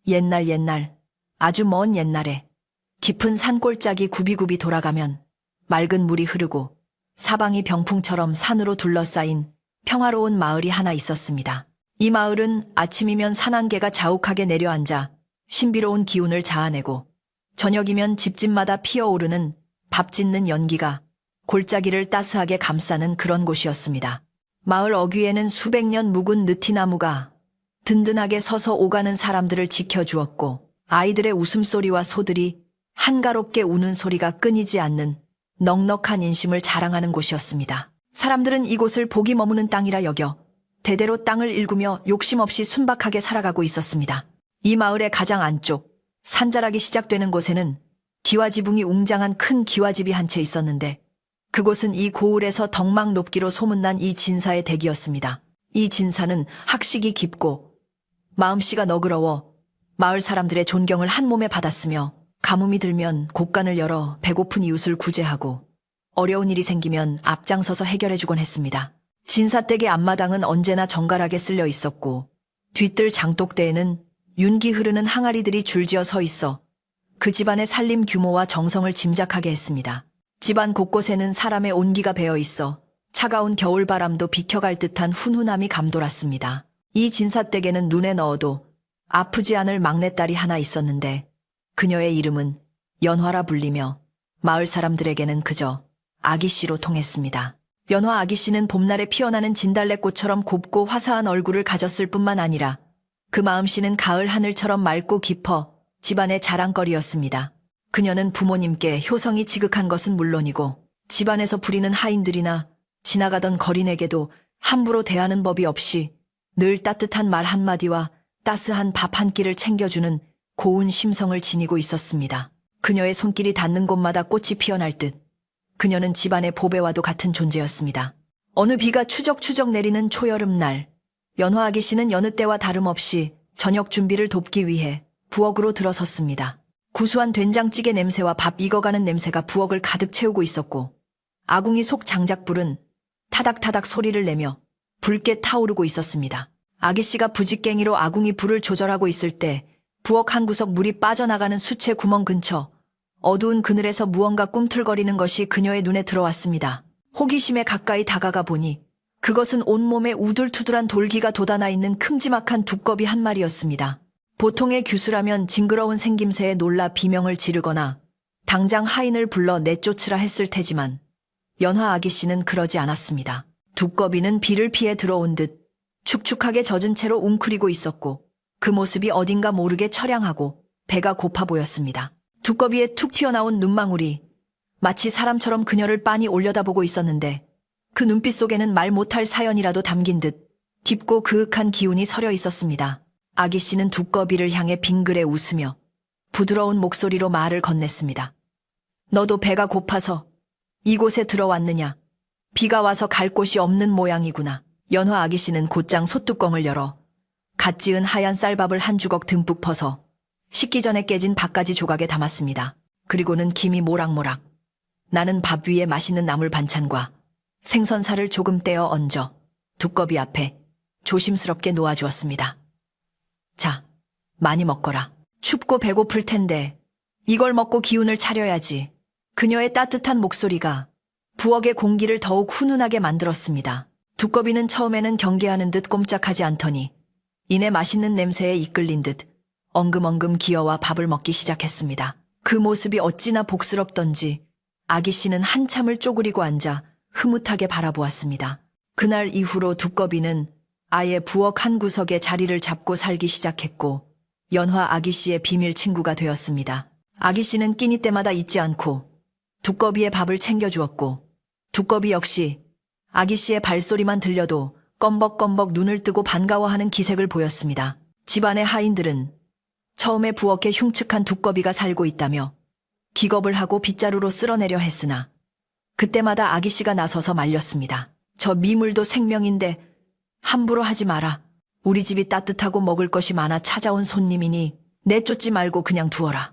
옛날, 아주 먼 옛날에 깊은 산골짜기 굽이굽이 돌아가면 맑은 물이 흐르고 사방이 병풍처럼 산으로 둘러싸인 평화로운 마을이 하나 있었습니다. 이 마을은 아침이면 산안개가 자욱하게 내려앉아 신비로운 기운을 자아내고 저녁이면 집집마다 피어오르는 밥 짓는 연기가 골짜기를 따스하게 감싸는 그런 곳이었습니다. 마을 어귀에는 수백 년 묵은 느티나무가 든든하게 서서 오가는 사람들을 지켜주었고 아이들의 웃음소리와 소들이 한가롭게 우는 소리가 끊이지 않는 넉넉한 인심을 자랑하는 곳이었습니다. 사람들은 이곳을 복이 머무는 땅이라 여겨 대대로 땅을 일구며 욕심 없이 순박하게 살아가고 있었습니다. 이 마을의 가장 안쪽 산자락이 시작되는 곳에는 기와지붕이 웅장한 큰 기와집이 한 채 있었는데 그곳은 이 고을에서 덕막 높기로 소문난 이 진사의 댁이었습니다. 이 진사는 학식이 깊고 마음씨가 너그러워 마을 사람들의 존경을 한 몸에 받았으며 가뭄이 들면 곳간을 열어 배고픈 이웃을 구제하고 어려운 일이 생기면 앞장서서 해결해주곤 했습니다. 진사댁의 앞마당은 언제나 정갈하게 쓸려 있었고 뒤뜰 장독대에는 윤기 흐르는 항아리들이 줄지어 서 있어 그 집안의 살림 규모와 정성을 짐작하게 했습니다. 집안 곳곳에는 사람의 온기가 배어 있어 차가운 겨울바람도 비켜갈 듯한 훈훈함이 감돌았습니다. 이 진사댁에는 눈에 넣어도 아프지 않을 막내딸이 하나 있었는데 그녀의 이름은 연화라 불리며 마을 사람들에게는 그저 아기씨로 통했습니다. 연화 아기씨는 봄날에 피어나는 진달래꽃처럼 곱고 화사한 얼굴을 가졌을 뿐만 아니라 그 마음씨는 가을 하늘처럼 맑고 깊어 집안의 자랑거리였습니다. 그녀는 부모님께 효성이 지극한 것은 물론이고 집안에서 부리는 하인들이나 지나가던 거린에게도 함부로 대하는 법이 없이 늘 따뜻한 말 한마디와 따스한 밥 한 끼를 챙겨주는 고운 심성을 지니고 있었습니다. 그녀의 손길이 닿는 곳마다 꽃이 피어날 듯 그녀는 집안의 보배와도 같은 존재였습니다. 어느 비가 추적추적 내리는 초여름날 연화 아기씨는 여느 때와 다름없이 저녁 준비를 돕기 위해 부엌으로 들어섰습니다. 구수한 된장찌개 냄새와 밥 익어가는 냄새가 부엌을 가득 채우고 있었고 아궁이 속 장작불은 타닥타닥 소리를 내며 붉게 타오르고 있었습니다. 아기씨가 부직갱이로 아궁이 불을 조절하고 있을 때 부엌 한 구석 물이 빠져나가는 수채 구멍 근처 어두운 그늘에서 무언가 꿈틀거리는 것이 그녀의 눈에 들어왔습니다. 호기심에 가까이 다가가 보니 그것은 온몸에 우둘투둘한 돌기가 돋아나 있는 큼지막한 두꺼비 한 마리였습니다. 보통의 규수라면 징그러운 생김새에 놀라 비명을 지르거나 당장 하인을 불러 내쫓으라 했을 테지만 연화 아기씨는 그러지 않았습니다. 두꺼비는 비를 피해 들어온 듯 축축하게 젖은 채로 웅크리고 있었고 그 모습이 어딘가 모르게 처량하고 배가 고파 보였습니다. 두꺼비의 툭 튀어나온 눈망울이 마치 사람처럼 그녀를 빤히 올려다보고 있었는데 그 눈빛 속에는 말 못할 사연이라도 담긴 듯 깊고 그윽한 기운이 서려 있었습니다. 아기씨는 두꺼비를 향해 빙그레 웃으며 부드러운 목소리로 말을 건넸습니다. 너도 배가 고파서 이곳에 들어왔느냐? 비가 와서 갈 곳이 없는 모양이구나. 연화 아기씨는 곧장 솥뚜껑을 열어 갓 지은 하얀 쌀밥을 한 주걱 듬뿍 퍼서 식기 전에 깨진 밥가지 조각에 담았습니다. 그리고는 김이 모락모락 나는 밥 위에 맛있는 나물 반찬과 생선살을 조금 떼어 얹어 두꺼비 앞에 조심스럽게 놓아주었습니다. 자, 많이 먹거라. 춥고 배고플 텐데 이걸 먹고 기운을 차려야지. 그녀의 따뜻한 목소리가 부엌의 공기를 더욱 훈훈하게 만들었습니다. 두꺼비는 처음에는 경계하는 듯 꼼짝하지 않더니 이내 맛있는 냄새에 이끌린 듯 엉금엉금 기어와 밥을 먹기 시작했습니다. 그 모습이 어찌나 복스럽던지 아기씨는 한참을 쪼그리고 앉아 흐뭇하게 바라보았습니다. 그날 이후로 두꺼비는 아예 부엌 한 구석에 자리를 잡고 살기 시작했고 연화 아기씨의 비밀 친구가 되었습니다. 아기씨는 끼니 때마다 잊지 않고 두꺼비의 밥을 챙겨주었고 두꺼비 역시 아기씨의 발소리만 들려도 껌벅껌벅 눈을 뜨고 반가워하는 기색을 보였습니다. 집안의 하인들은 처음에 부엌에 흉측한 두꺼비가 살고 있다며 기겁을 하고 빗자루로 쓸어내려 했으나 그때마다 아기씨가 나서서 말렸습니다. 저 미물도 생명인데 함부로 하지 마라. 우리 집이 따뜻하고 먹을 것이 많아 찾아온 손님이니 내쫓지 말고 그냥 두어라.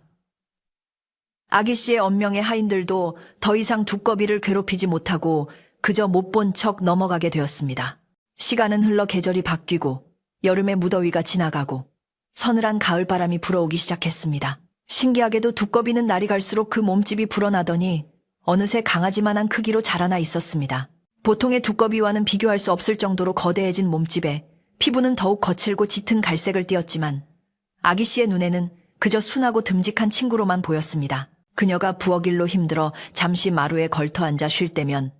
아기씨의 언명의 하인들도 더 이상 두꺼비를 괴롭히지 못하고 그저 못 본 척 넘어가게 되었습니다. 시간은 흘러 계절이 바뀌고 여름의 무더위가 지나가고 서늘한 가을바람이 불어오기 시작했습니다. 신기하게도 두꺼비는 날이 갈수록 그 몸집이 불어나더니 어느새 강아지만한 크기로 자라나 있었습니다. 보통의 두꺼비와는 비교할 수 없을 정도로 거대해진 몸집에 피부는 더욱 거칠고 짙은 갈색을 띠었지만 아기 씨의 눈에는 그저 순하고 듬직한 친구로만 보였습니다. 그녀가 부엌 일로 힘들어 잠시 마루에 걸터 앉아 쉴 때면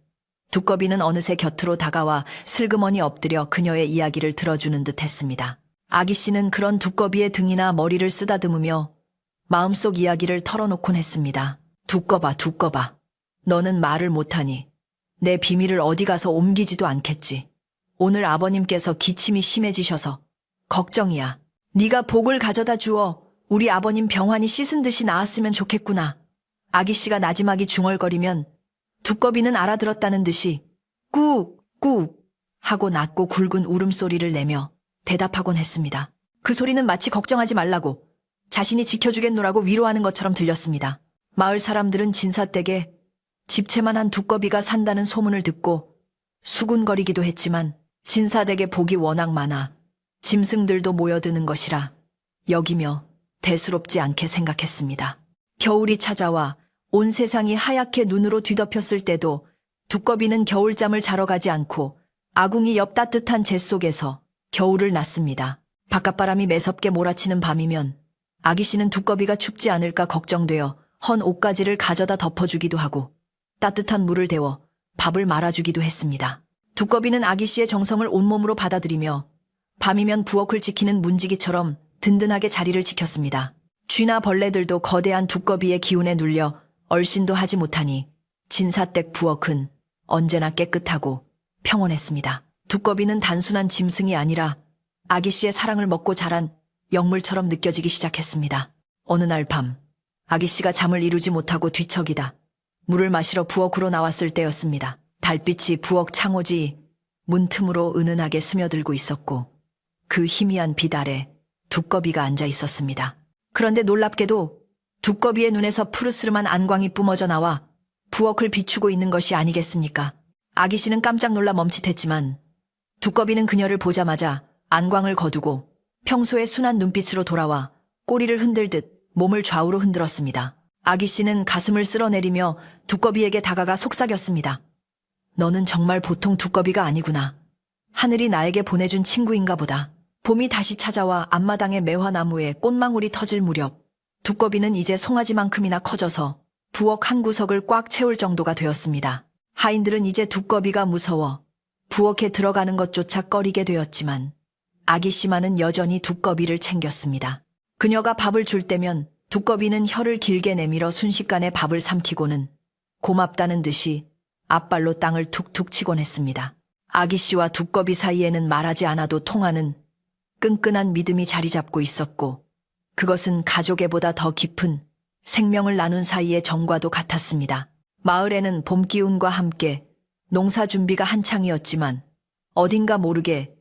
두꺼비는 어느새 곁으로 다가와 슬그머니 엎드려 그녀의 이야기를 들어주는 듯 했습니다. 아기 씨는 그런 두꺼비의 등이나 머리를 쓰다듬으며 마음속 이야기를 털어놓곤 했습니다. 두꺼봐. 너는 말을 못하니 내 비밀을 어디 가서 옮기지도 않겠지. 오늘 아버님께서 기침이 심해지셔서 걱정이야. 네가 복을 가져다 주어 우리 아버님 병환이 씻은 듯이 나았으면 좋겠구나. 아기 씨가 나지막이 중얼거리면 두꺼비는 알아들었다는 듯이 꾹꾹 하고 낮고 굵은 울음소리를 내며 대답하곤 했습니다. 그 소리는 마치 걱정하지 말라고 자신이 지켜주겠노라고 위로하는 것처럼 들렸습니다. 마을 사람들은 진사댁에 집채만한 두꺼비가 산다는 소문을 듣고 수군거리기도 했지만 진사댁에 복이 워낙 많아 짐승들도 모여드는 것이라 여기며 대수롭지 않게 생각했습니다. 겨울이 찾아와 온 세상이 하얗게 눈으로 뒤덮였을 때도 두꺼비는 겨울잠을 자러 가지 않고 아궁이 옆 따뜻한 재 속에서 겨울을 났습니다. 바깥바람이 매섭게 몰아치는 밤이면 아기 씨는 두꺼비가 춥지 않을까 걱정되어 헌 옷가지를 가져다 덮어주기도 하고 따뜻한 물을 데워 밥을 말아주기도 했습니다. 두꺼비는 아기 씨의 정성을 온몸으로 받아들이며 밤이면 부엌을 지키는 문지기처럼 든든하게 자리를 지켰습니다. 쥐나 벌레들도 거대한 두꺼비의 기운에 눌려 얼씬도 하지 못하니 진사댁 부엌은 언제나 깨끗하고 평온했습니다. 두꺼비는 단순한 짐승이 아니라 아기 씨의 사랑을 먹고 자란 영물처럼 느껴지기 시작했습니다. 어느 날 밤, 아기 씨가 잠을 이루지 못하고 뒤척이다 물을 마시러 부엌으로 나왔을 때였습니다. 달빛이 부엌 창호지 문틈으로 은은하게 스며들고 있었고 그 희미한 빛 아래 두꺼비가 앉아 있었습니다. 그런데 놀랍게도 두꺼비의 눈에서 푸르스름한 안광이 뿜어져 나와 부엌을 비추고 있는 것이 아니겠습니까? 아기 씨는 깜짝 놀라 멈칫했지만 두꺼비는 그녀를 보자마자 안광을 거두고 평소의 순한 눈빛으로 돌아와 꼬리를 흔들듯 몸을 좌우로 흔들었습니다. 아기 씨는 가슴을 쓸어내리며 두꺼비에게 다가가 속삭였습니다. 너는 정말 보통 두꺼비가 아니구나. 하늘이 나에게 보내준 친구인가 보다. 봄이 다시 찾아와 앞마당의 매화나무에 꽃망울이 터질 무렵 두꺼비는 이제 송아지만큼이나 커져서 부엌 한 구석을 꽉 채울 정도가 되었습니다. 하인들은 이제 두꺼비가 무서워 부엌에 들어가는 것조차 꺼리게 되었지만 아기 씨만은 여전히 두꺼비를 챙겼습니다. 그녀가 밥을 줄 때면 두꺼비는 혀를 길게 내밀어 순식간에 밥을 삼키고는 고맙다는 듯이 앞발로 땅을 툭툭 치곤 했습니다. 아기 씨와 두꺼비 사이에는 말하지 않아도 통하는 끈끈한 믿음이 자리 잡고 있었고 그것은 가족애보다 더 깊은 생명을 나눈 사이의 정과도 같았습니다. 마을에는 봄 기운과 함께 농사 준비가 한창이었지만 어딘가 모르게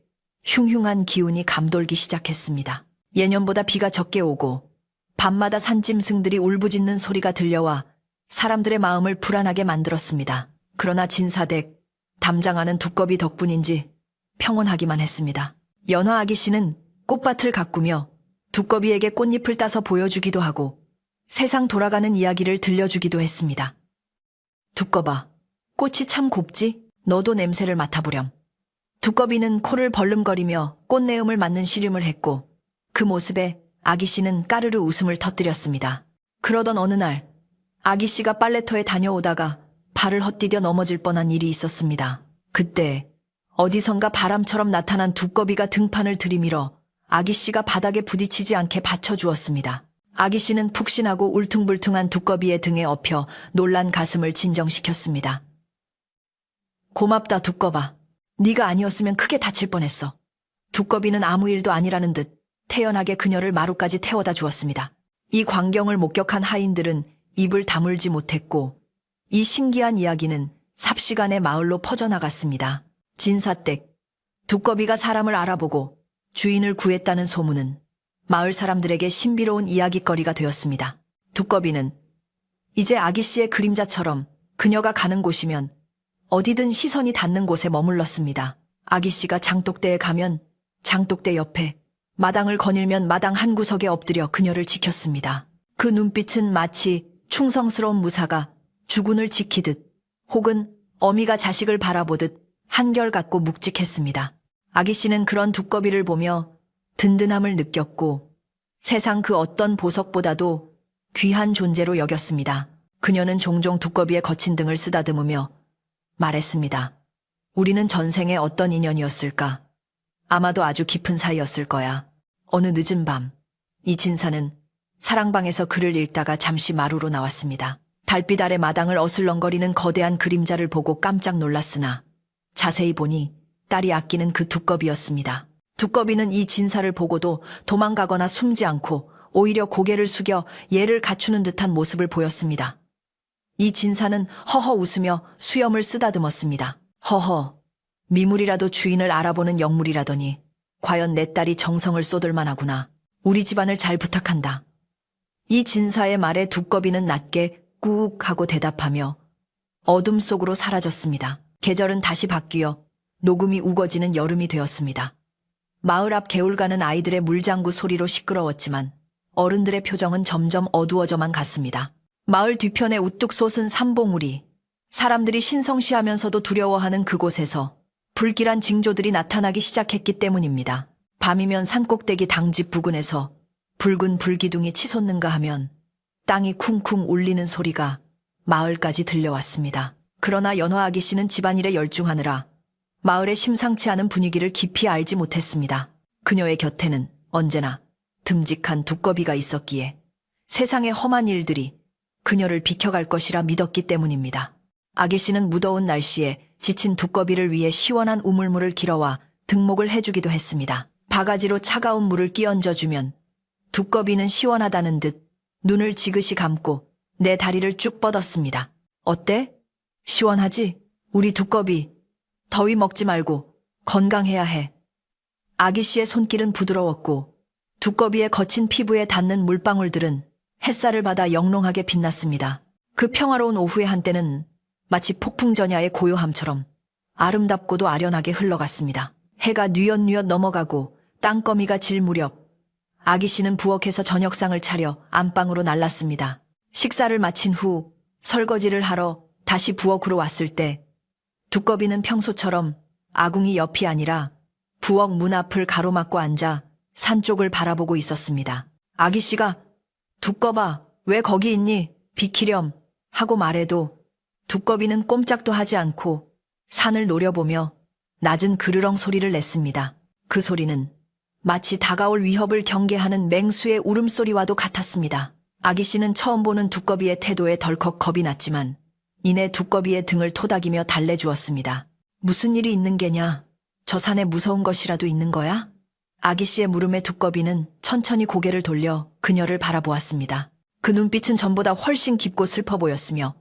흉흉한 기운이 감돌기 시작했습니다. 예년보다 비가 적게 오고 밤마다 산짐승들이 울부짖는 소리가 들려와 사람들의 마음을 불안하게 만들었습니다. 그러나 진사댁 담장하는 두꺼비 덕분인지 평온하기만 했습니다. 연화 아기 씨는 꽃밭을 가꾸며 두꺼비에게 꽃잎을 따서 보여주기도 하고 세상 돌아가는 이야기를 들려주기도 했습니다. 두꺼봐, 꽃이 참 곱지? 너도 냄새를 맡아보렴. 두꺼비는 코를 벌름거리며 꽃내음을 맡는 시름을 했고 그 모습에 아기 씨는 까르르 웃음을 터뜨렸습니다. 그러던 어느 날 아기 씨가 빨래터에 다녀오다가 발을 헛디뎌 넘어질 뻔한 일이 있었습니다. 그때 어디선가 바람처럼 나타난 두꺼비가 등판을 들이밀어 아기 씨가 바닥에 부딪히지 않게 받쳐주었습니다. 아기 씨는 푹신하고 울퉁불퉁한 두꺼비의 등에 엎여 놀란 가슴을 진정시켰습니다. 고맙다 두꺼봐. 네가 아니었으면 크게 다칠 뻔했어. 두꺼비는 아무 일도 아니라는 듯 태연하게 그녀를 마루까지 태워다 주었습니다. 이 광경을 목격한 하인들은 입을 다물지 못했고 이 신기한 이야기는 삽시간에 마을로 퍼져나갔습니다. 진사댁, 두꺼비가 사람을 알아보고 주인을 구했다는 소문은 마을 사람들에게 신비로운 이야깃거리가 되었습니다. 두꺼비는 이제 아기 씨의 그림자처럼 그녀가 가는 곳이면 어디든 시선이 닿는 곳에 머물렀습니다. 아기 씨가 장독대에 가면 장독대 옆에 마당을 거닐면 마당 한 구석에 엎드려 그녀를 지켰습니다. 그 눈빛은 마치 충성스러운 무사가 주군을 지키듯 혹은 어미가 자식을 바라보듯 한결같고 묵직했습니다. 아기 씨는 그런 두꺼비를 보며 든든함을 느꼈고 세상 그 어떤 보석보다도 귀한 존재로 여겼습니다. 그녀는 종종 두꺼비의 거친 등을 쓰다듬으며 말했습니다. 우리는 전생에 어떤 인연이었을까? 아마도 아주 깊은 사이였을 거야. 어느 늦은 밤, 이 진사는 사랑방에서 글을 읽다가 잠시 마루로 나왔습니다. 달빛 아래 마당을 어슬렁거리는 거대한 그림자를 보고 깜짝 놀랐으나 자세히 보니 딸이 아끼는 그 두꺼비였습니다. 두꺼비는 이 진사를 보고도 도망가거나 숨지 않고 오히려 고개를 숙여 예를 갖추는 듯한 모습을 보였습니다. 이 진사는 허허 웃으며 수염을 쓰다듬었습니다. 허허, 미물이라도 주인을 알아보는 영물이라더니 과연 내 딸이 정성을 쏟을 만하구나. 우리 집안을 잘 부탁한다. 이 진사의 말에 두꺼비는 낮게 꾹 하고 대답하며 어둠 속으로 사라졌습니다. 계절은 다시 바뀌어 녹음이 우거지는 여름이 되었습니다. 마을 앞 개울가는 아이들의 물장구 소리로 시끄러웠지만 어른들의 표정은 점점 어두워져만 갔습니다. 마을 뒤편에 우뚝 솟은 삼봉우리, 사람들이 신성시하면서도 두려워하는 그곳에서 불길한 징조들이 나타나기 시작했기 때문입니다. 밤이면 산꼭대기 당집 부근에서 붉은 불기둥이 치솟는가 하면 땅이 쿵쿵 울리는 소리가 마을까지 들려왔습니다. 그러나 연화아기 씨는 집안일에 열중하느라 마을의 심상치 않은 분위기를 깊이 알지 못했습니다. 그녀의 곁에는 언제나 듬직한 두꺼비가 있었기에 세상의 험한 일들이 그녀를 비켜갈 것이라 믿었기 때문입니다. 아기 씨는 무더운 날씨에 지친 두꺼비를 위해 시원한 우물물을 길어와 등목을 해주기도 했습니다. 바가지로 차가운 물을 끼얹어주면 두꺼비는 시원하다는 듯 눈을 지그시 감고 내 다리를 쭉 뻗었습니다. 어때? 시원하지? 우리 두꺼비. 더위 먹지 말고 건강해야 해. 아기 씨의 손길은 부드러웠고 두꺼비의 거친 피부에 닿는 물방울들은 햇살을 받아 영롱하게 빛났습니다. 그 평화로운 오후의 한때는 마치 폭풍전야의 고요함처럼 아름답고도 아련하게 흘러갔습니다. 해가 뉘엿뉘엿 넘어가고 땅거미가 질 무렵 아기 씨는 부엌에서 저녁상을 차려 안방으로 날랐습니다. 식사를 마친 후 설거지를 하러 다시 부엌으로 왔을 때 두꺼비는 평소처럼 아궁이 옆이 아니라 부엌 문 앞을 가로막고 앉아 산 쪽을 바라보고 있었습니다. 아기 씨가 두꺼봐, 왜 거기 있니? 비키렴 하고 말해도 두꺼비는 꼼짝도 하지 않고 산을 노려보며 낮은 그르렁 소리를 냈습니다. 그 소리는 마치 다가올 위협을 경계하는 맹수의 울음소리와도 같았습니다. 아기 씨는 처음 보는 두꺼비의 태도에 덜컥 겁이 났지만 이내 두꺼비의 등을 토닥이며 달래주었습니다. 무슨 일이 있는 게냐? 저 산에 무서운 것이라도 있는 거야? 아기 씨의 물음에 두꺼비는 천천히 고개를 돌려 그녀를 바라보았습니다. 그 눈빛은 전보다 훨씬 깊고 슬퍼 보였으며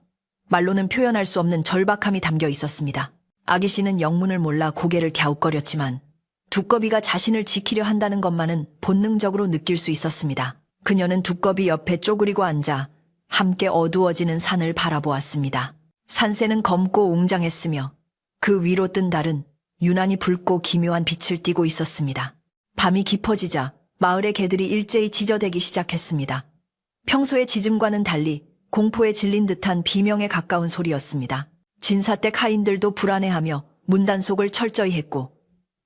말로는 표현할 수 없는 절박함이 담겨 있었습니다. 아기 씨는 영문을 몰라 고개를 갸웃거렸지만 두꺼비가 자신을 지키려 한다는 것만은 본능적으로 느낄 수 있었습니다. 그녀는 두꺼비 옆에 쪼그리고 앉아 함께 어두워지는 산을 바라보았습니다. 산새는 검고 웅장했으며 그 위로 뜬 달은 유난히 붉고 기묘한 빛을 띠고 있었습니다. 밤이 깊어지자 마을의 개들이 일제히 짖어대기 시작했습니다. 평소의 짖음과는 달리 공포에 질린 듯한 비명에 가까운 소리였습니다. 진사댁 하인들도 불안해하며 문단속을 철저히 했고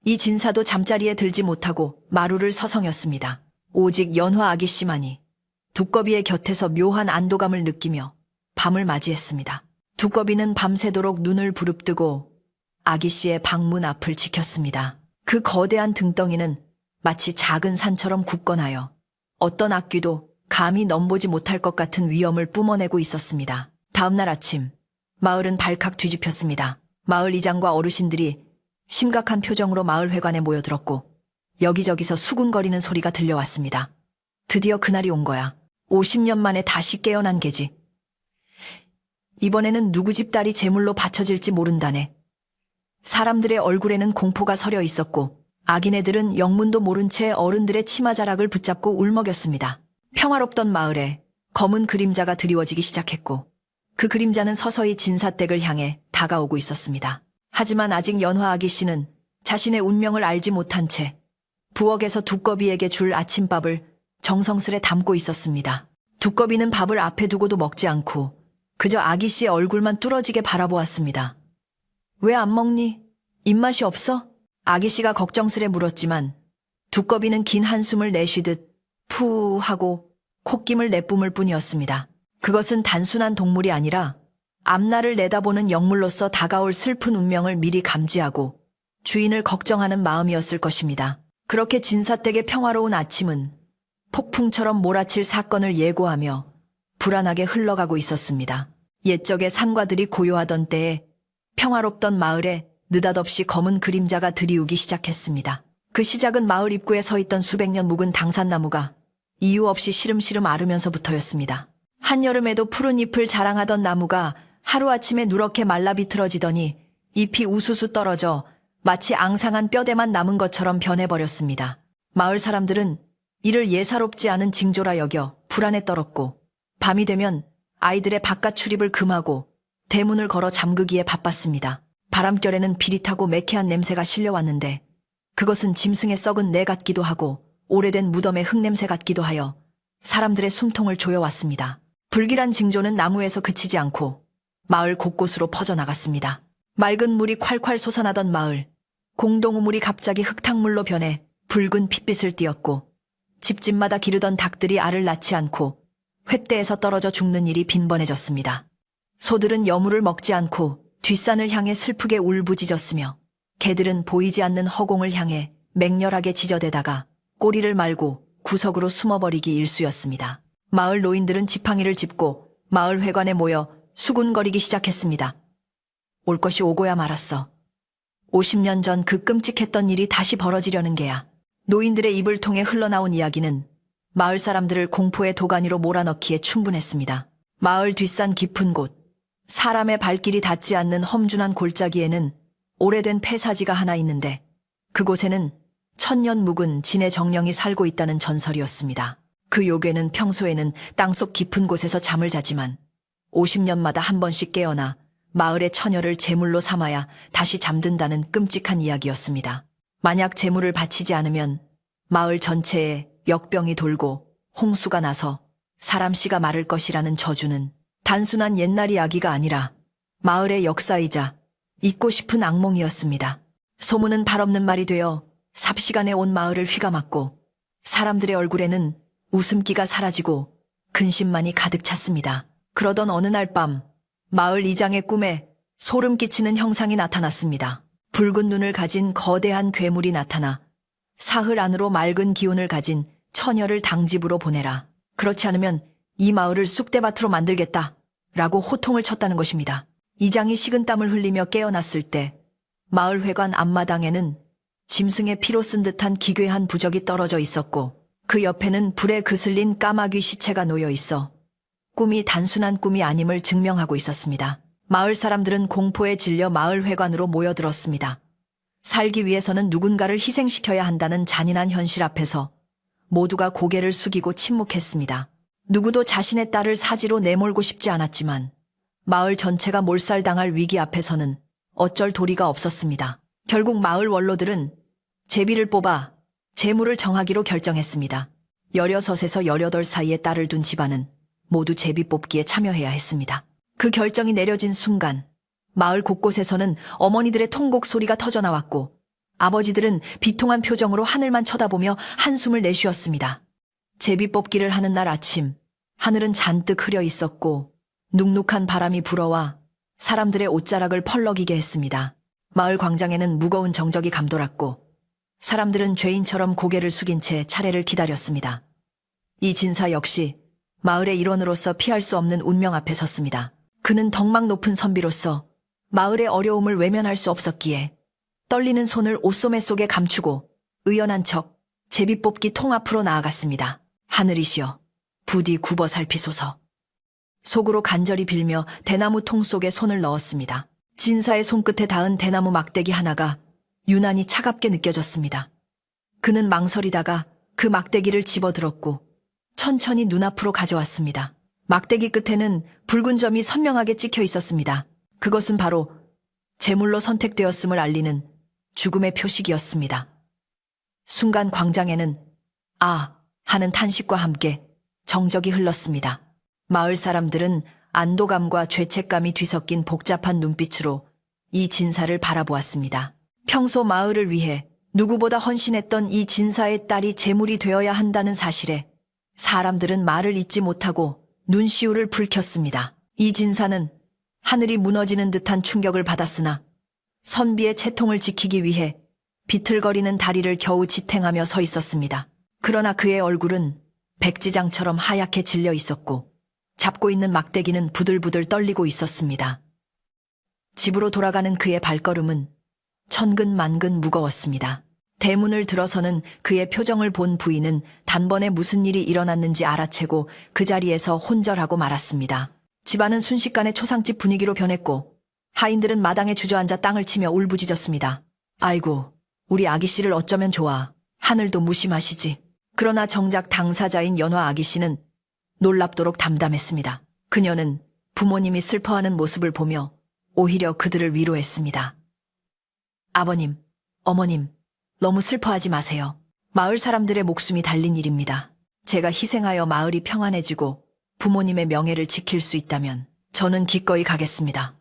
이 진사도 잠자리에 들지 못하고 마루를 서성였습니다. 오직 연화 아기 씨만이 두꺼비의 곁에서 묘한 안도감을 느끼며 밤을 맞이했습니다. 두꺼비는 밤새도록 눈을 부릅뜨고 아기 씨의 방문 앞을 지켰습니다. 그 거대한 등덩이는 마치 작은 산처럼 굳건하여 어떤 악귀도 감히 넘보지 못할 것 같은 위엄을 뿜어내고 있었습니다. 다음날 아침, 마을은 발칵 뒤집혔습니다. 마을 이장과 어르신들이 심각한 표정으로 마을 회관에 모여들었고 여기저기서 수군거리는 소리가 들려왔습니다. 드디어 그날이 온 거야. 50년 만에 다시 깨어난 개지. 이번에는 누구 집 딸이 제물로 바쳐질지 모른다네. 사람들의 얼굴에는 공포가 서려 있었고 아기네들은 영문도 모른 채 어른들의 치마자락을 붙잡고 울먹였습니다. 평화롭던 마을에 검은 그림자가 드리워지기 시작했고 그 그림자는 서서히 진사댁을 향해 다가오고 있었습니다. 하지만 아직 연화 아기 씨는 자신의 운명을 알지 못한 채 부엌에서 두꺼비에게 줄 아침밥을 정성스레 담고 있었습니다. 두꺼비는 밥을 앞에 두고도 먹지 않고 그저 아기 씨의 얼굴만 뚫어지게 바라보았습니다. 왜 안 먹니? 입맛이 없어? 아기 씨가 걱정스레 물었지만 두꺼비는 긴 한숨을 내쉬듯 푸 하고 콧김을 내뿜을 뿐이었습니다. 그것은 단순한 동물이 아니라 앞날을 내다보는 영물로서 다가올 슬픈 운명을 미리 감지하고 주인을 걱정하는 마음이었을 것입니다. 그렇게 진사댁의 평화로운 아침은 폭풍처럼 몰아칠 사건을 예고하며 불안하게 흘러가고 있었습니다. 옛적의 상과들이 고요하던 때에 평화롭던 마을에 느닷없이 검은 그림자가 들이우기 시작했습니다. 그 시작은 마을 입구에 서 있던 수백 년 묵은 당산나무가 이유 없이 시름시름 앓으면서부터였습니다. 한여름에도 푸른 잎을 자랑하던 나무가 하루아침에 누렇게 말라 비틀어지더니 잎이 우수수 떨어져 마치 앙상한 뼈대만 남은 것처럼 변해버렸습니다. 마을 사람들은 이를 예사롭지 않은 징조라 여겨 불안에 떨었고 밤이 되면 아이들의 바깥 출입을 금하고 대문을 걸어 잠그기에 바빴습니다. 바람결에는 비릿하고 매캐한 냄새가 실려왔는데 그것은 짐승의 썩은 내 같기도 하고 오래된 무덤의 흙냄새 같기도 하여 사람들의 숨통을 조여왔습니다. 불길한 징조는 나무에서 그치지 않고 마을 곳곳으로 퍼져나갔습니다. 맑은 물이 콸콸 솟아나던 마을, 공동우물이 갑자기 흙탕물로 변해 붉은 핏빛을 띠었고 집집마다 기르던 닭들이 알을 낳지 않고 횃대에서 떨어져 죽는 일이 빈번해졌습니다. 소들은 여물을 먹지 않고 뒷산을 향해 슬프게 울부짖었으며 개들은 보이지 않는 허공을 향해 맹렬하게 지저대다가 꼬리를 말고 구석으로 숨어버리기 일쑤였습니다. 마을 노인들은 지팡이를 짚고 마을 회관에 모여 수군거리기 시작했습니다. 올 것이 오고야 말았어. 50년 전 그 끔찍했던 일이 다시 벌어지려는 게야. 노인들의 입을 통해 흘러나온 이야기는 마을 사람들을 공포의 도가니로 몰아넣기에 충분했습니다. 마을 뒷산 깊은 곳, 사람의 발길이 닿지 않는 험준한 골짜기에는 오래된 폐사지가 하나 있는데 그곳에는 천년 묵은 진의 정령이 살고 있다는 전설이었습니다. 그 요괴는 평소에는 땅속 깊은 곳에서 잠을 자지만 50년마다 한 번씩 깨어나 마을의 처녀를 제물로 삼아야 다시 잠든다는 끔찍한 이야기였습니다. 만약 제물을 바치지 않으면 마을 전체에 역병이 돌고 홍수가 나서 사람 씨가 마를 것이라는 저주는 단순한 옛날 이야기가 아니라 마을의 역사이자 잊고 싶은 악몽이었습니다. 소문은 발없는 말이 되어 삽시간에 온 마을을 휘감았고 사람들의 얼굴에는 웃음기가 사라지고 근심만이 가득 찼습니다. 그러던 어느 날 밤 마을 이장의 꿈에 소름 끼치는 형상이 나타났습니다. 붉은 눈을 가진 거대한 괴물이 나타나 사흘 안으로 맑은 기운을 가진 처녀를 당집으로 보내라. 그렇지 않으면 이 마을을 쑥대밭으로 만들겠다. 라고 호통을 쳤다는 것입니다. 이장이 식은땀을 흘리며 깨어났을 때 마을 회관 앞마당에는 짐승의 피로 쓴 듯한 기괴한 부적이 떨어져 있었고 그 옆에는 불에 그슬린 까마귀 시체가 놓여 있어 꿈이 단순한 꿈이 아님을 증명하고 있었습니다. 마을 사람들은 공포에 질려 마을 회관으로 모여들었습니다. 살기 위해서는 누군가를 희생시켜야 한다는 잔인한 현실 앞에서 모두가 고개를 숙이고 침묵했습니다. 누구도 자신의 딸을 사지로 내몰고 싶지 않았지만 마을 전체가 몰살당할 위기 앞에서는 어쩔 도리가 없었습니다. 결국 마을 원로들은 제비를 뽑아 제물을 정하기로 결정했습니다. 16에서 18 사이의 딸을 둔 집안은 모두 제비 뽑기에 참여해야 했습니다. 그 결정이 내려진 순간 마을 곳곳에서는 어머니들의 통곡 소리가 터져나왔고 아버지들은 비통한 표정으로 하늘만 쳐다보며 한숨을 내쉬었습니다. 제비 뽑기를 하는 날 아침 하늘은 잔뜩 흐려 있었고 눅눅한 바람이 불어와 사람들의 옷자락을 펄럭이게 했습니다. 마을 광장에는 무거운 정적이 감돌았고 사람들은 죄인처럼 고개를 숙인 채 차례를 기다렸습니다. 이 진사 역시 마을의 일원으로서 피할 수 없는 운명 앞에 섰습니다. 그는 덕망 높은 선비로서 마을의 어려움을 외면할 수 없었기에 떨리는 손을 옷소매 속에 감추고 의연한 척 제비뽑기 통 앞으로 나아갔습니다. 하늘이시여 부디 굽어 살피소서. 속으로 간절히 빌며 대나무 통 속에 손을 넣었습니다. 진사의 손끝에 닿은 대나무 막대기 하나가 유난히 차갑게 느껴졌습니다. 그는 망설이다가 그 막대기를 집어들었고 천천히 눈앞으로 가져왔습니다. 막대기 끝에는 붉은 점이 선명하게 찍혀 있었습니다. 그것은 바로 제물로 선택되었음을 알리는 죽음의 표식이었습니다. 순간 광장에는 아 하는 탄식과 함께 정적이 흘렀습니다. 마을 사람들은 안도감과 죄책감이 뒤섞인 복잡한 눈빛으로 이 진사를 바라보았습니다. 평소 마을을 위해 누구보다 헌신했던 이 진사의 딸이 제물이 되어야 한다는 사실에 사람들은 말을 잇지 못하고 눈시울을 붉혔습니다. 이 진사는 하늘이 무너지는 듯한 충격을 받았으나 선비의 채통을 지키기 위해 비틀거리는 다리를 겨우 지탱하며 서 있었습니다. 그러나 그의 얼굴은 백지장처럼 하얗게 질려 있었고 잡고 있는 막대기는 부들부들 떨리고 있었습니다. 집으로 돌아가는 그의 발걸음은 천근만근 무거웠습니다. 대문을 들어서는 그의 표정을 본 부인은 단번에 무슨 일이 일어났는지 알아채고 그 자리에서 혼절하고 말았습니다. 집안은 순식간에 초상집 분위기로 변했고 하인들은 마당에 주저앉아 땅을 치며 울부짖었습니다. 아이고, 우리 아기씨를 어쩌면 좋아. 하늘도 무심하시지. 그러나 정작 당사자인 연화 아기씨는 놀랍도록 담담했습니다. 그녀는 부모님이 슬퍼하는 모습을 보며 오히려 그들을 위로했습니다. 아버님, 어머님, 너무 슬퍼하지 마세요. 마을 사람들의 목숨이 달린 일입니다. 제가 희생하여 마을이 평안해지고 부모님의 명예를 지킬 수 있다면 저는 기꺼이 가겠습니다.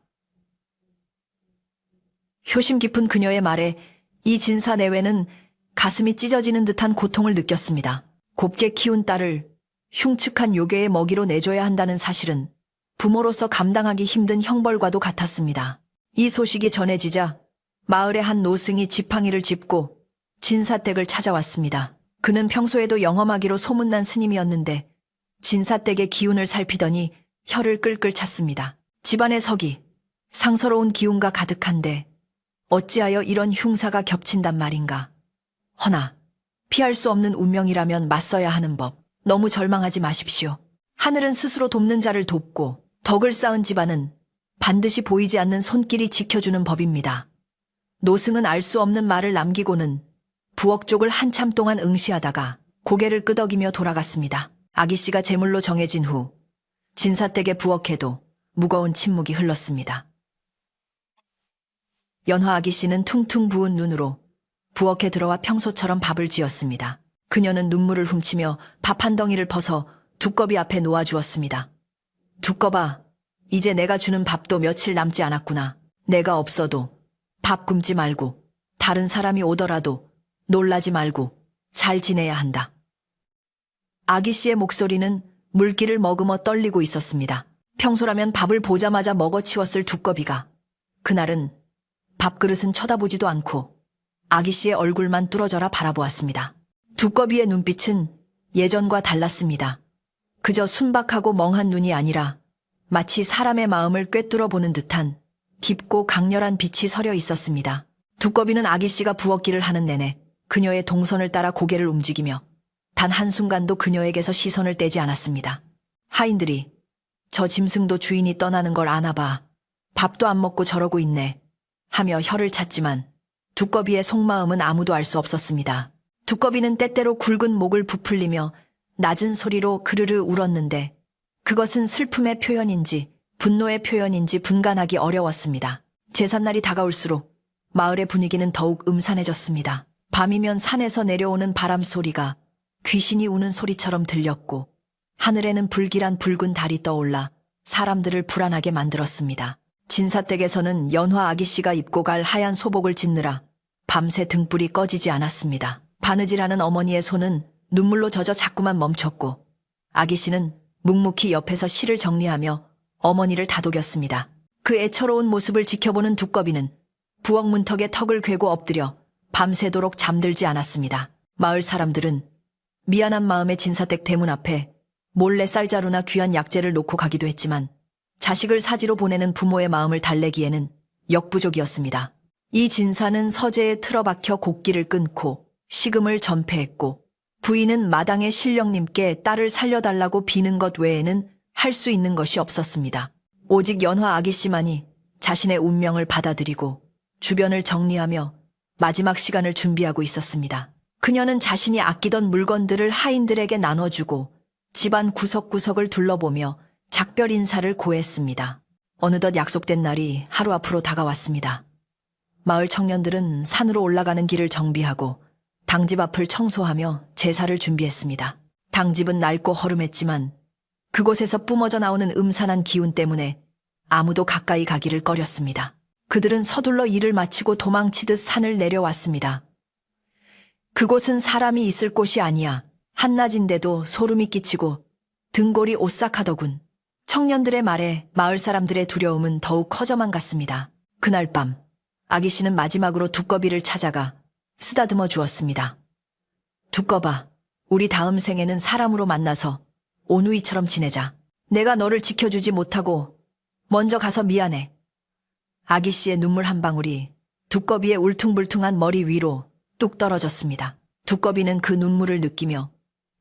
효심 깊은 그녀의 말에 이 진사 내외는 가슴이 찢어지는 듯한 고통을 느꼈습니다. 곱게 키운 딸을 흉측한 요괴의 먹이로 내줘야 한다는 사실은 부모로서 감당하기 힘든 형벌과도 같았습니다. 이 소식이 전해지자 마을의 한 노승이 지팡이를 짚고 진사댁을 찾아왔습니다. 그는 평소에도 영험하기로 소문난 스님이었는데 진사댁의 기운을 살피더니 혀를 끌끌 찼습니다. 집안의 석이 상서로운 기운과 가득한데 어찌하여 이런 흉사가 겹친단 말인가. 허나 피할 수 없는 운명이라면 맞서야 하는 법. 너무 절망하지 마십시오. 하늘은 스스로 돕는 자를 돕고 덕을 쌓은 집안은 반드시 보이지 않는 손길이 지켜주는 법입니다. 노승은 알 수 없는 말을 남기고는 부엌 쪽을 한참 동안 응시하다가 고개를 끄덕이며 돌아갔습니다. 아기씨가 제물로 정해진 후 진사댁의 부엌에도 무거운 침묵이 흘렀습니다. 연화 아기씨는 퉁퉁 부은 눈으로 부엌에 들어와 평소처럼 밥을 지었습니다. 그녀는 눈물을 훔치며 밥 한 덩이를 퍼서 두꺼비 앞에 놓아주었습니다. 두꺼봐, 이제 내가 주는 밥도 며칠 남지 않았구나. 내가 없어도 밥 굶지 말고 다른 사람이 오더라도 놀라지 말고 잘 지내야 한다. 아기씨의 목소리는 물기를 머금어 떨리고 있었습니다. 평소라면 밥을 보자마자 먹어치웠을 두꺼비가 그날은 밥그릇은 쳐다보지도 않고 아기씨의 얼굴만 뚫어져라 바라보았습니다. 두꺼비의 눈빛은 예전과 달랐습니다. 그저 순박하고 멍한 눈이 아니라 마치 사람의 마음을 꿰뚫어 보는 듯한 깊고 강렬한 빛이 서려 있었습니다. 두꺼비는 아기씨가 부엌일을 하는 내내 그녀의 동선을 따라 고개를 움직이며 단 한순간도 그녀에게서 시선을 떼지 않았습니다. 하인들이 저 짐승도 주인이 떠나는 걸 아나봐. 밥도 안 먹고 저러고 있네. 하며 혀를 찼지만 두꺼비의 속마음은 아무도 알 수 없었습니다. 두꺼비는 때때로 굵은 목을 부풀리며 낮은 소리로 그르르 울었는데 그것은 슬픔의 표현인지 분노의 표현인지 분간하기 어려웠습니다. 제삿날이 다가올수록 마을의 분위기는 더욱 음산해졌습니다. 밤이면 산에서 내려오는 바람 소리가 귀신이 우는 소리처럼 들렸고 하늘에는 불길한 붉은 달이 떠올라 사람들을 불안하게 만들었습니다. 진사댁에서는 연화 아기씨가 입고 갈 하얀 소복을 짓느라 밤새 등불이 꺼지지 않았습니다. 바느질하는 어머니의 손은 눈물로 젖어 자꾸만 멈췄고 아기씨는 묵묵히 옆에서 실을 정리하며 어머니를 다독였습니다. 그 애처로운 모습을 지켜보는 두꺼비는 부엌 문턱에 턱을 괴고 엎드려 밤새도록 잠들지 않았습니다. 마을 사람들은 미안한 마음에 진사댁 대문 앞에 몰래 쌀자루나 귀한 약재를 놓고 가기도 했지만 자식을 사지로 보내는 부모의 마음을 달래기에는 역부족이었습니다. 이 진사는 서재에 틀어박혀 곡기를 끊고 식음을 전폐했고 부인은 마당의 신령님께 딸을 살려달라고 비는 것 외에는 할 수 있는 것이 없었습니다. 오직 연화 아기씨만이 자신의 운명을 받아들이고 주변을 정리하며 마지막 시간을 준비하고 있었습니다. 그녀는 자신이 아끼던 물건들을 하인들에게 나눠주고 집안 구석구석을 둘러보며 작별 인사를 고했습니다. 어느덧 약속된 날이 하루 앞으로 다가왔습니다. 마을 청년들은 산으로 올라가는 길을 정비하고 당집 앞을 청소하며 제사를 준비했습니다. 당집은 낡고 허름했지만 그곳에서 뿜어져 나오는 음산한 기운 때문에 아무도 가까이 가기를 꺼렸습니다. 그들은 서둘러 일을 마치고 도망치듯 산을 내려왔습니다. 그곳은 사람이 있을 곳이 아니야. 한낮인데도 소름이 끼치고 등골이 오싹하더군. 청년들의 말에 마을 사람들의 두려움은 더욱 커져만 갔습니다. 그날 밤 아기 씨는 마지막으로 두꺼비를 찾아가 쓰다듬어 주었습니다. 두꺼봐, 우리 다음 생에는 사람으로 만나서 오누이처럼 지내자. 내가 너를 지켜주지 못하고 먼저 가서 미안해. 아기 씨의 눈물 한 방울이 두꺼비의 울퉁불퉁한 머리 위로 뚝 떨어졌습니다. 두꺼비는 그 눈물을 느끼며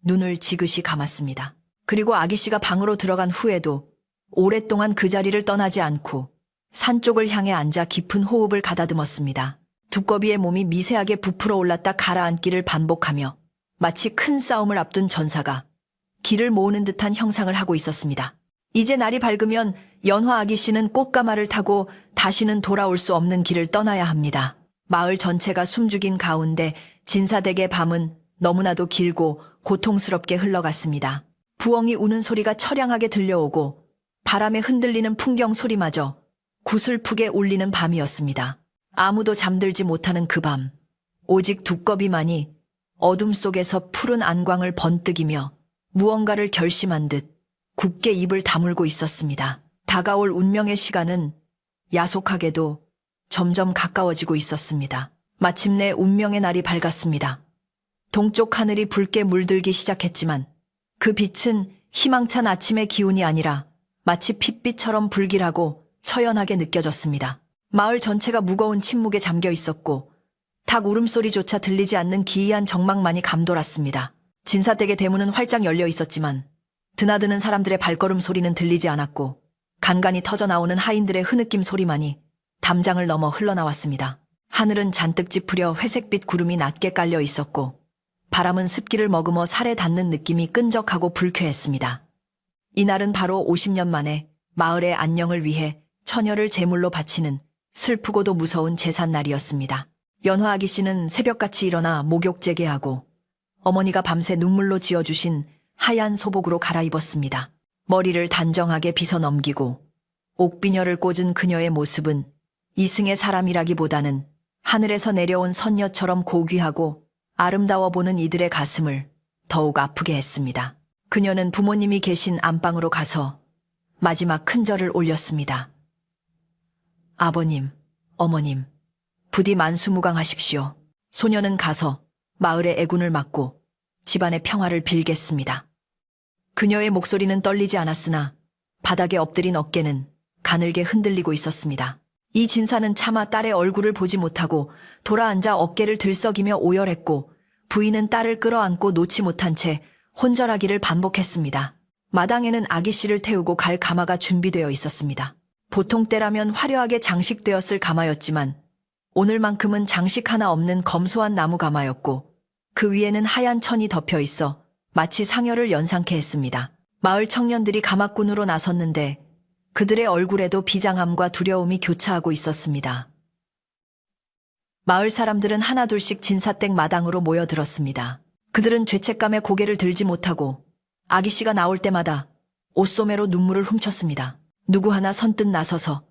눈을 지그시 감았습니다. 그리고 아기 씨가 방으로 들어간 후에도 오랫동안 그 자리를 떠나지 않고 산 쪽을 향해 앉아 깊은 호흡을 가다듬었습니다. 두꺼비의 몸이 미세하게 부풀어 올랐다 가라앉기를 반복하며 마치 큰 싸움을 앞둔 전사가 기를 모으는 듯한 형상을 하고 있었습니다. 이제 날이 밝으면 연화 아기 씨는 꽃가마를 타고 다시는 돌아올 수 없는 길을 떠나야 합니다. 마을 전체가 숨죽인 가운데 진사댁의 밤은 너무나도 길고 고통스럽게 흘러갔습니다. 부엉이 우는 소리가 처량하게 들려오고 바람에 흔들리는 풍경 소리마저 구슬프게 울리는 밤이었습니다. 아무도 잠들지 못하는 그 밤, 오직 두꺼비만이 어둠 속에서 푸른 안광을 번뜩이며 무언가를 결심한 듯 굳게 입을 다물고 있었습니다. 다가올 운명의 시간은 야속하게도 점점 가까워지고 있었습니다. 마침내 운명의 날이 밝았습니다. 동쪽 하늘이 붉게 물들기 시작했지만 그 빛은 희망찬 아침의 기운이 아니라 마치 핏빛처럼 불길하고 처연하게 느껴졌습니다. 마을 전체가 무거운 침묵에 잠겨 있었고 닭 울음소리조차 들리지 않는 기이한 정막만이 감돌았습니다. 진사댁의 대문은 활짝 열려 있었지만 드나드는 사람들의 발걸음 소리는 들리지 않았고 간간이 터져나오는 하인들의 흐느낌 소리만이 담장을 넘어 흘러나왔습니다. 하늘은 잔뜩 찌푸려 회색빛 구름이 낮게 깔려 있었고 바람은 습기를 머금어 살에 닿는 느낌이 끈적하고 불쾌했습니다. 이날은 바로 50년 만에 마을의 안녕을 위해 처녀를 제물로 바치는 슬프고도 무서운 제삿날이었습니다. 연화 아기 씨는 새벽같이 일어나 목욕 재개하고 어머니가 밤새 눈물로 지어주신 하얀 소복으로 갈아입었습니다. 머리를 단정하게 빗어 넘기고 옥비녀를 꽂은 그녀의 모습은 이승의 사람이라기보다는 하늘에서 내려온 선녀처럼 고귀하고 아름다워 보는 이들의 가슴을 더욱 아프게 했습니다. 그녀는 부모님이 계신 안방으로 가서 마지막 큰절을 올렸습니다. 아버님, 어머님, 부디 만수무강하십시오. 소녀는 가서 마을의 애군을 막고 집안의 평화를 빌겠습니다. 그녀의 목소리는 떨리지 않았으나 바닥에 엎드린 어깨는 가늘게 흔들리고 있었습니다. 이 진사는 차마 딸의 얼굴을 보지 못하고 돌아앉아 어깨를 들썩이며 오열했고 부인은 딸을 끌어안고 놓지 못한 채 혼절하기를 반복했습니다. 마당에는 아기 씨를 태우고 갈 가마가 준비되어 있었습니다. 보통 때라면 화려하게 장식되었을 가마였지만 오늘만큼은 장식 하나 없는 검소한 나무 가마였고 그 위에는 하얀 천이 덮여 있어 마치 상여를 연상케 했습니다. 마을 청년들이 가마꾼으로 나섰는데 그들의 얼굴에도 비장함과 두려움이 교차하고 있었습니다. 마을 사람들은 하나둘씩 진사댁 마당으로 모여들었습니다. 그들은 죄책감에 고개를 들지 못하고 아기 씨가 나올 때마다 옷소매로 눈물을 훔쳤습니다. 누구 하나 선뜻 나서서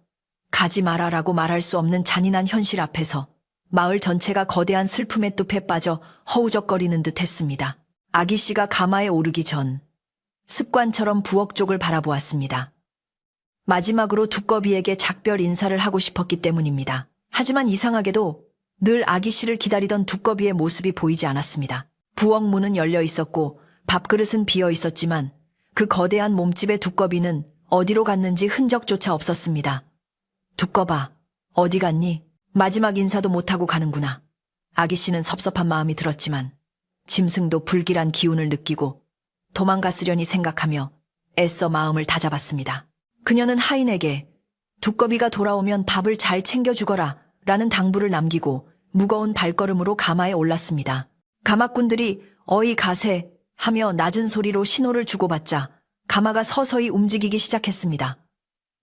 가지 마라라고 말할 수 없는 잔인한 현실 앞에서 마을 전체가 거대한 슬픔의 늪에 빠져 허우적거리는 듯 했습니다. 아기 씨가 가마에 오르기 전 습관처럼 부엌 쪽을 바라보았습니다. 마지막으로 두꺼비에게 작별 인사를 하고 싶었기 때문입니다. 하지만 이상하게도 늘 아기 씨를 기다리던 두꺼비의 모습이 보이지 않았습니다. 부엌 문은 열려 있었고 밥그릇은 비어 있었지만 그 거대한 몸집의 두꺼비는 어디로 갔는지 흔적조차 없었습니다. 두꺼봐, 어디 갔니? 마지막 인사도 못하고 가는구나. 아기 씨는 섭섭한 마음이 들었지만 짐승도 불길한 기운을 느끼고 도망갔으려니 생각하며 애써 마음을 다잡았습니다. 그녀는 하인에게 두꺼비가 돌아오면 밥을 잘 챙겨주거라 라는 당부를 남기고 무거운 발걸음으로 가마에 올랐습니다. 가마꾼들이 어이 가세 하며 낮은 소리로 신호를 주고받자 가마가 서서히 움직이기 시작했습니다.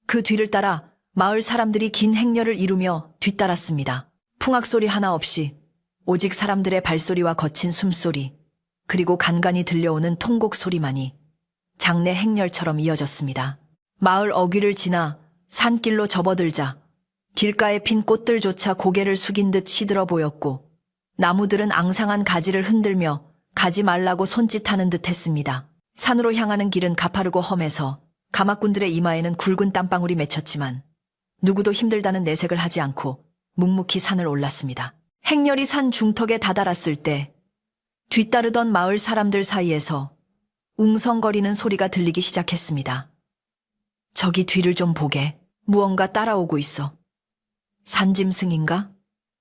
그 뒤를 따라 마을 사람들이 긴 행렬을 이루며 뒤따랐습니다. 풍악소리 하나 없이 오직 사람들의 발소리와 거친 숨소리, 그리고 간간이 들려오는 통곡 소리만이 장내 행렬처럼 이어졌습니다. 마을 어귀를 지나 산길로 접어들자 길가에 핀 꽃들조차 고개를 숙인 듯 시들어 보였고 나무들은 앙상한 가지를 흔들며 가지 말라고 손짓하는 듯 했습니다. 산으로 향하는 길은 가파르고 험해서 가마꾼들의 이마에는 굵은 땀방울이 맺혔지만 누구도 힘들다는 내색을 하지 않고 묵묵히 산을 올랐습니다. 행렬이 산 중턱에 다다랐을 때 뒤따르던 마을 사람들 사이에서 웅성거리는 소리가 들리기 시작했습니다. 저기 뒤를 좀 보게. 무언가 따라오고 있어. 산짐승인가?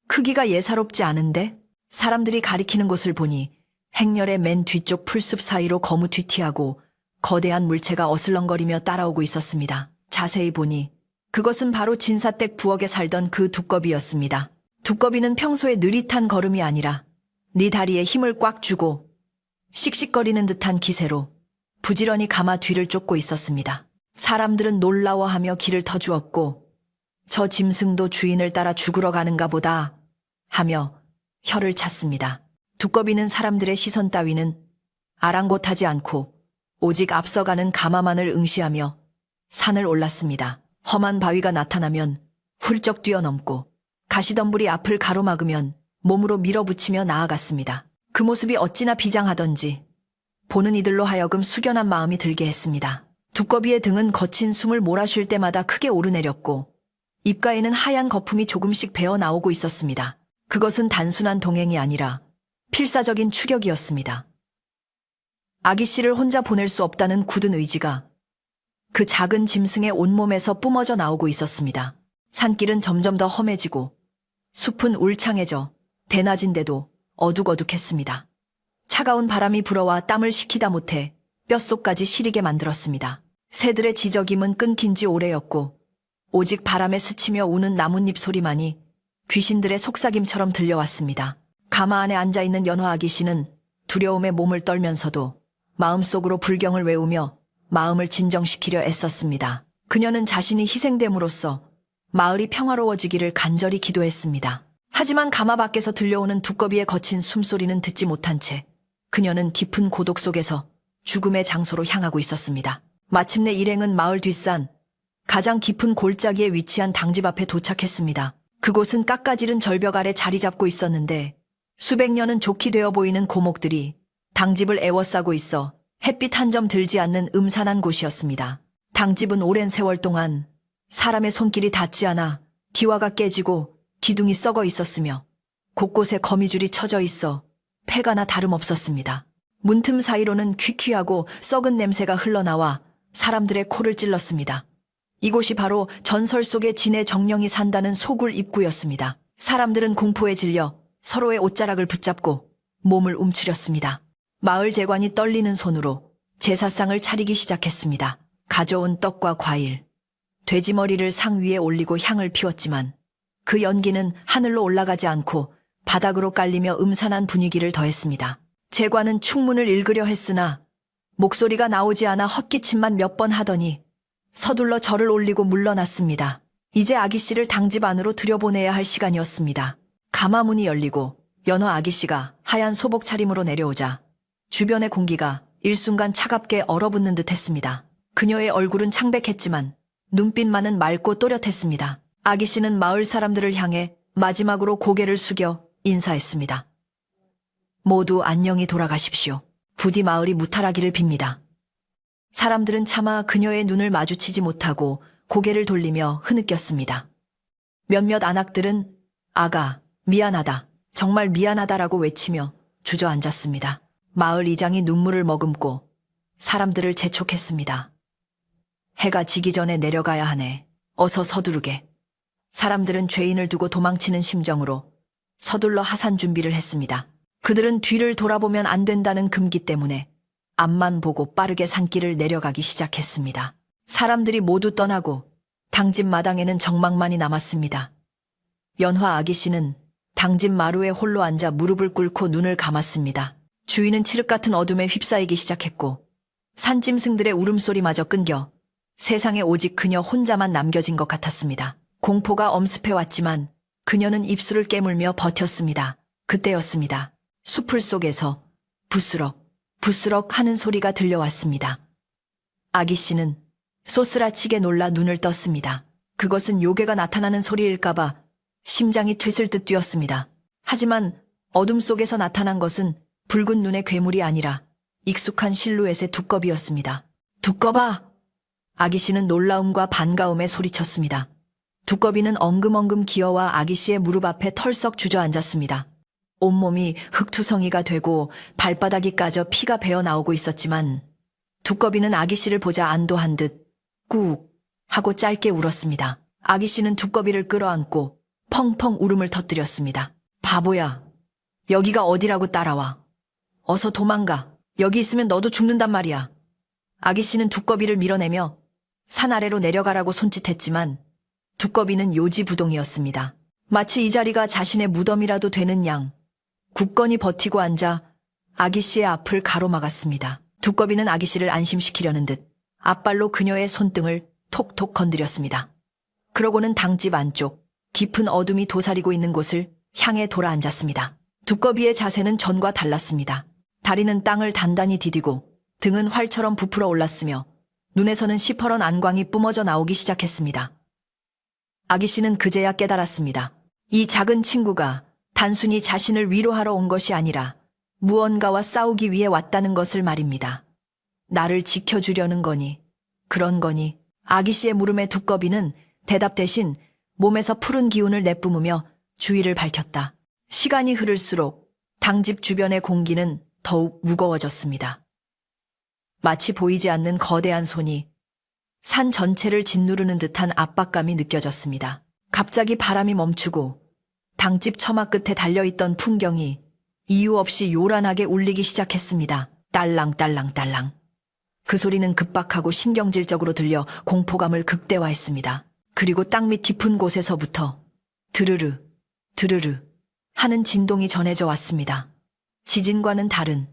크기가 예사롭지 않은데? 사람들이 가리키는 곳을 보니 행렬의 맨 뒤쪽 풀숲 사이로 거무튀튀하고 거대한 물체가 어슬렁거리며 따라오고 있었습니다. 자세히 보니 그것은 바로 진사댁 부엌에 살던 그 두꺼비였습니다. 두꺼비는 평소에 느릿한 걸음이 아니라 네 다리에 힘을 꽉 주고 씩씩거리는 듯한 기세로 부지런히 가마 뒤를 쫓고 있었습니다. 사람들은 놀라워하며 길을 터주었고 저 짐승도 주인을 따라 죽으러 가는가 보다 하며 혀를 찼습니다. 두꺼비는 사람들의 시선 따위는 아랑곳하지 않고 오직 앞서가는 가마만을 응시하며 산을 올랐습니다. 험한 바위가 나타나면 훌쩍 뛰어넘고 가시덤불이 앞을 가로막으면 몸으로 밀어붙이며 나아갔습니다. 그 모습이 어찌나 비장하던지 보는 이들로 하여금 숙연한 마음이 들게 했습니다. 두꺼비의 등은 거친 숨을 몰아쉴 때마다 크게 오르내렸고 입가에는 하얀 거품이 조금씩 배어 나오고 있었습니다. 그것은 단순한 동행이 아니라 필사적인 추격이었습니다. 아기 씨를 혼자 보낼 수 없다는 굳은 의지가 그 작은 짐승의 온몸에서 뿜어져 나오고 있었습니다. 산길은 점점 더 험해지고 숲은 울창해져 대낮인데도 어둑어둑했습니다. 차가운 바람이 불어와 땀을 식히다 못해 뼛속까지 시리게 만들었습니다. 새들의 지저김은 끊긴 지 오래였고 오직 바람에 스치며 우는 나뭇잎 소리만이 귀신들의 속삭임처럼 들려왔습니다. 가마 안에 앉아있는 연화 아기 씨는 두려움에 몸을 떨면서도 마음속으로 불경을 외우며 마음을 진정시키려 애썼습니다. 그녀는 자신이 희생됨으로써 마을이 평화로워지기를 간절히 기도했습니다. 하지만 가마 밖에서 들려오는 두꺼비의 거친 숨소리는 듣지 못한 채 그녀는 깊은 고독 속에서 죽음의 장소로 향하고 있었습니다. 마침내 일행은 마을 뒷산 가장 깊은 골짜기에 위치한 당집 앞에 도착했습니다. 그곳은 깎아지른 절벽 아래 자리 잡고 있었는데 수백 년은 좋게 되어 보이는 고목들이 당집을 에워싸고 있어 햇빛 한 점 들지 않는 음산한 곳이었습니다. 당집은 오랜 세월 동안 사람의 손길이 닿지 않아 기와가 깨지고 기둥이 썩어 있었으며 곳곳에 거미줄이 쳐져 있어 폐가나 다름없었습니다. 문틈 사이로는 퀴퀴하고 썩은 냄새가 흘러나와 사람들의 코를 찔렀습니다. 이곳이 바로 전설 속의 진의 정령이 산다는 소굴 입구였습니다. 사람들은 공포에 질려 서로의 옷자락을 붙잡고 몸을 움츠렸습니다. 마을 제관이 떨리는 손으로 제사상을 차리기 시작했습니다. 가져온 떡과 과일, 돼지머리를 상 위에 올리고 향을 피웠지만 그 연기는 하늘로 올라가지 않고 바닥으로 깔리며 음산한 분위기를 더했습니다. 제관은 축문을 읽으려 했으나 목소리가 나오지 않아 헛기침만 몇 번 하더니 서둘러 절을 올리고 물러났습니다. 이제 아기씨를 당집 안으로 들여보내야 할 시간이었습니다. 가마문이 열리고 연화 아기씨가 하얀 소복 차림으로 내려오자 주변의 공기가 일순간 차갑게 얼어붙는 듯 했습니다. 그녀의 얼굴은 창백했지만 눈빛만은 맑고 또렷했습니다. 아기씨는 마을 사람들을 향해 마지막으로 고개를 숙여 인사했습니다. 모두 안녕히 돌아가십시오. 부디 마을이 무탈하기를 빕니다. 사람들은 차마 그녀의 눈을 마주치지 못하고 고개를 돌리며 흐느꼈습니다. 몇몇 안악들은 아가, 미안하다, 정말 미안하다라고 외치며 주저앉았습니다. 마을 이장이 눈물을 머금고 사람들을 재촉했습니다. 해가 지기 전에 내려가야 하네. 어서 서두르게. 사람들은 죄인을 두고 도망치는 심정으로 서둘러 하산 준비를 했습니다. 그들은 뒤를 돌아보면 안 된다는 금기 때문에 앞만 보고 빠르게 산길을 내려가기 시작했습니다. 사람들이 모두 떠나고 당집 마당에는 정막만이 남았습니다. 연화 아기씨는 당집 마루에 홀로 앉아 무릎을 꿇고 눈을 감았습니다. 주위는 칠흑 같은 어둠에 휩싸이기 시작했고 산짐승들의 울음소리마저 끊겨 세상에 오직 그녀 혼자만 남겨진 것 같았습니다. 공포가 엄습해왔지만 그녀는 입술을 깨물며 버텼습니다. 그때였습니다. 숲풀 속에서 부스럭, 부스럭 하는 소리가 들려왔습니다. 아기 씨는 쏘스라치게 놀라 눈을 떴습니다. 그것은 요괴가 나타나는 소리일까봐 심장이 트슬 듯 뛰었습니다. 하지만 어둠 속에서 나타난 것은 붉은 눈의 괴물이 아니라 익숙한 실루엣의 두꺼비였습니다. 두꺼봐! 아기 씨는 놀라움과 반가움에 소리쳤습니다. 두꺼비는 엉금엉금 기어와 아기 씨의 무릎 앞에 털썩 주저앉았습니다. 온몸이 흙투성이가 되고 발바닥이 까져 피가 배어 나오고 있었지만 두꺼비는 아기 씨를 보자 안도한 듯 꾹 하고 짧게 울었습니다. 아기 씨는 두꺼비를 끌어안고 펑펑 울음을 터뜨렸습니다. 바보야. 여기가 어디라고 따라와. 어서 도망가. 여기 있으면 너도 죽는단 말이야. 아기 씨는 두꺼비를 밀어내며 산 아래로 내려가라고 손짓했지만 두꺼비는 요지부동이었습니다. 마치 이 자리가 자신의 무덤이라도 되는 양 굳건히 버티고 앉아 아기 씨의 앞을 가로막았습니다. 두꺼비는 아기 씨를 안심시키려는 듯 앞발로 그녀의 손등을 톡톡 건드렸습니다. 그러고는 당집 안쪽 깊은 어둠이 도사리고 있는 곳을 향해 돌아앉았습니다. 두꺼비의 자세는 전과 달랐습니다. 다리는 땅을 단단히 디디고 등은 활처럼 부풀어 올랐으며 눈에서는 시퍼런 안광이 뿜어져 나오기 시작했습니다. 아기 씨는 그제야 깨달았습니다. 이 작은 친구가 단순히 자신을 위로하러 온 것이 아니라 무언가와 싸우기 위해 왔다는 것을 말입니다. 나를 지켜주려는 거니, 그런 거니. 아기 씨의 물음에 두꺼비는 대답 대신 몸에서 푸른 기운을 내뿜으며 주의를 밝혔다. 시간이 흐를수록 당집 주변의 공기는 더욱 무거워졌습니다. 마치 보이지 않는 거대한 손이 산 전체를 짓누르는 듯한 압박감이 느껴졌습니다. 갑자기 바람이 멈추고 당집 처마 끝에 달려있던 풍경이 이유 없이 요란하게 울리기 시작했습니다. 딸랑딸랑딸랑. 그 소리는 급박하고 신경질적으로 들려 공포감을 극대화했습니다. 그리고 땅 밑 깊은 곳에서부터 드르르, 드르르 하는 진동이 전해져 왔습니다. 지진과는 다른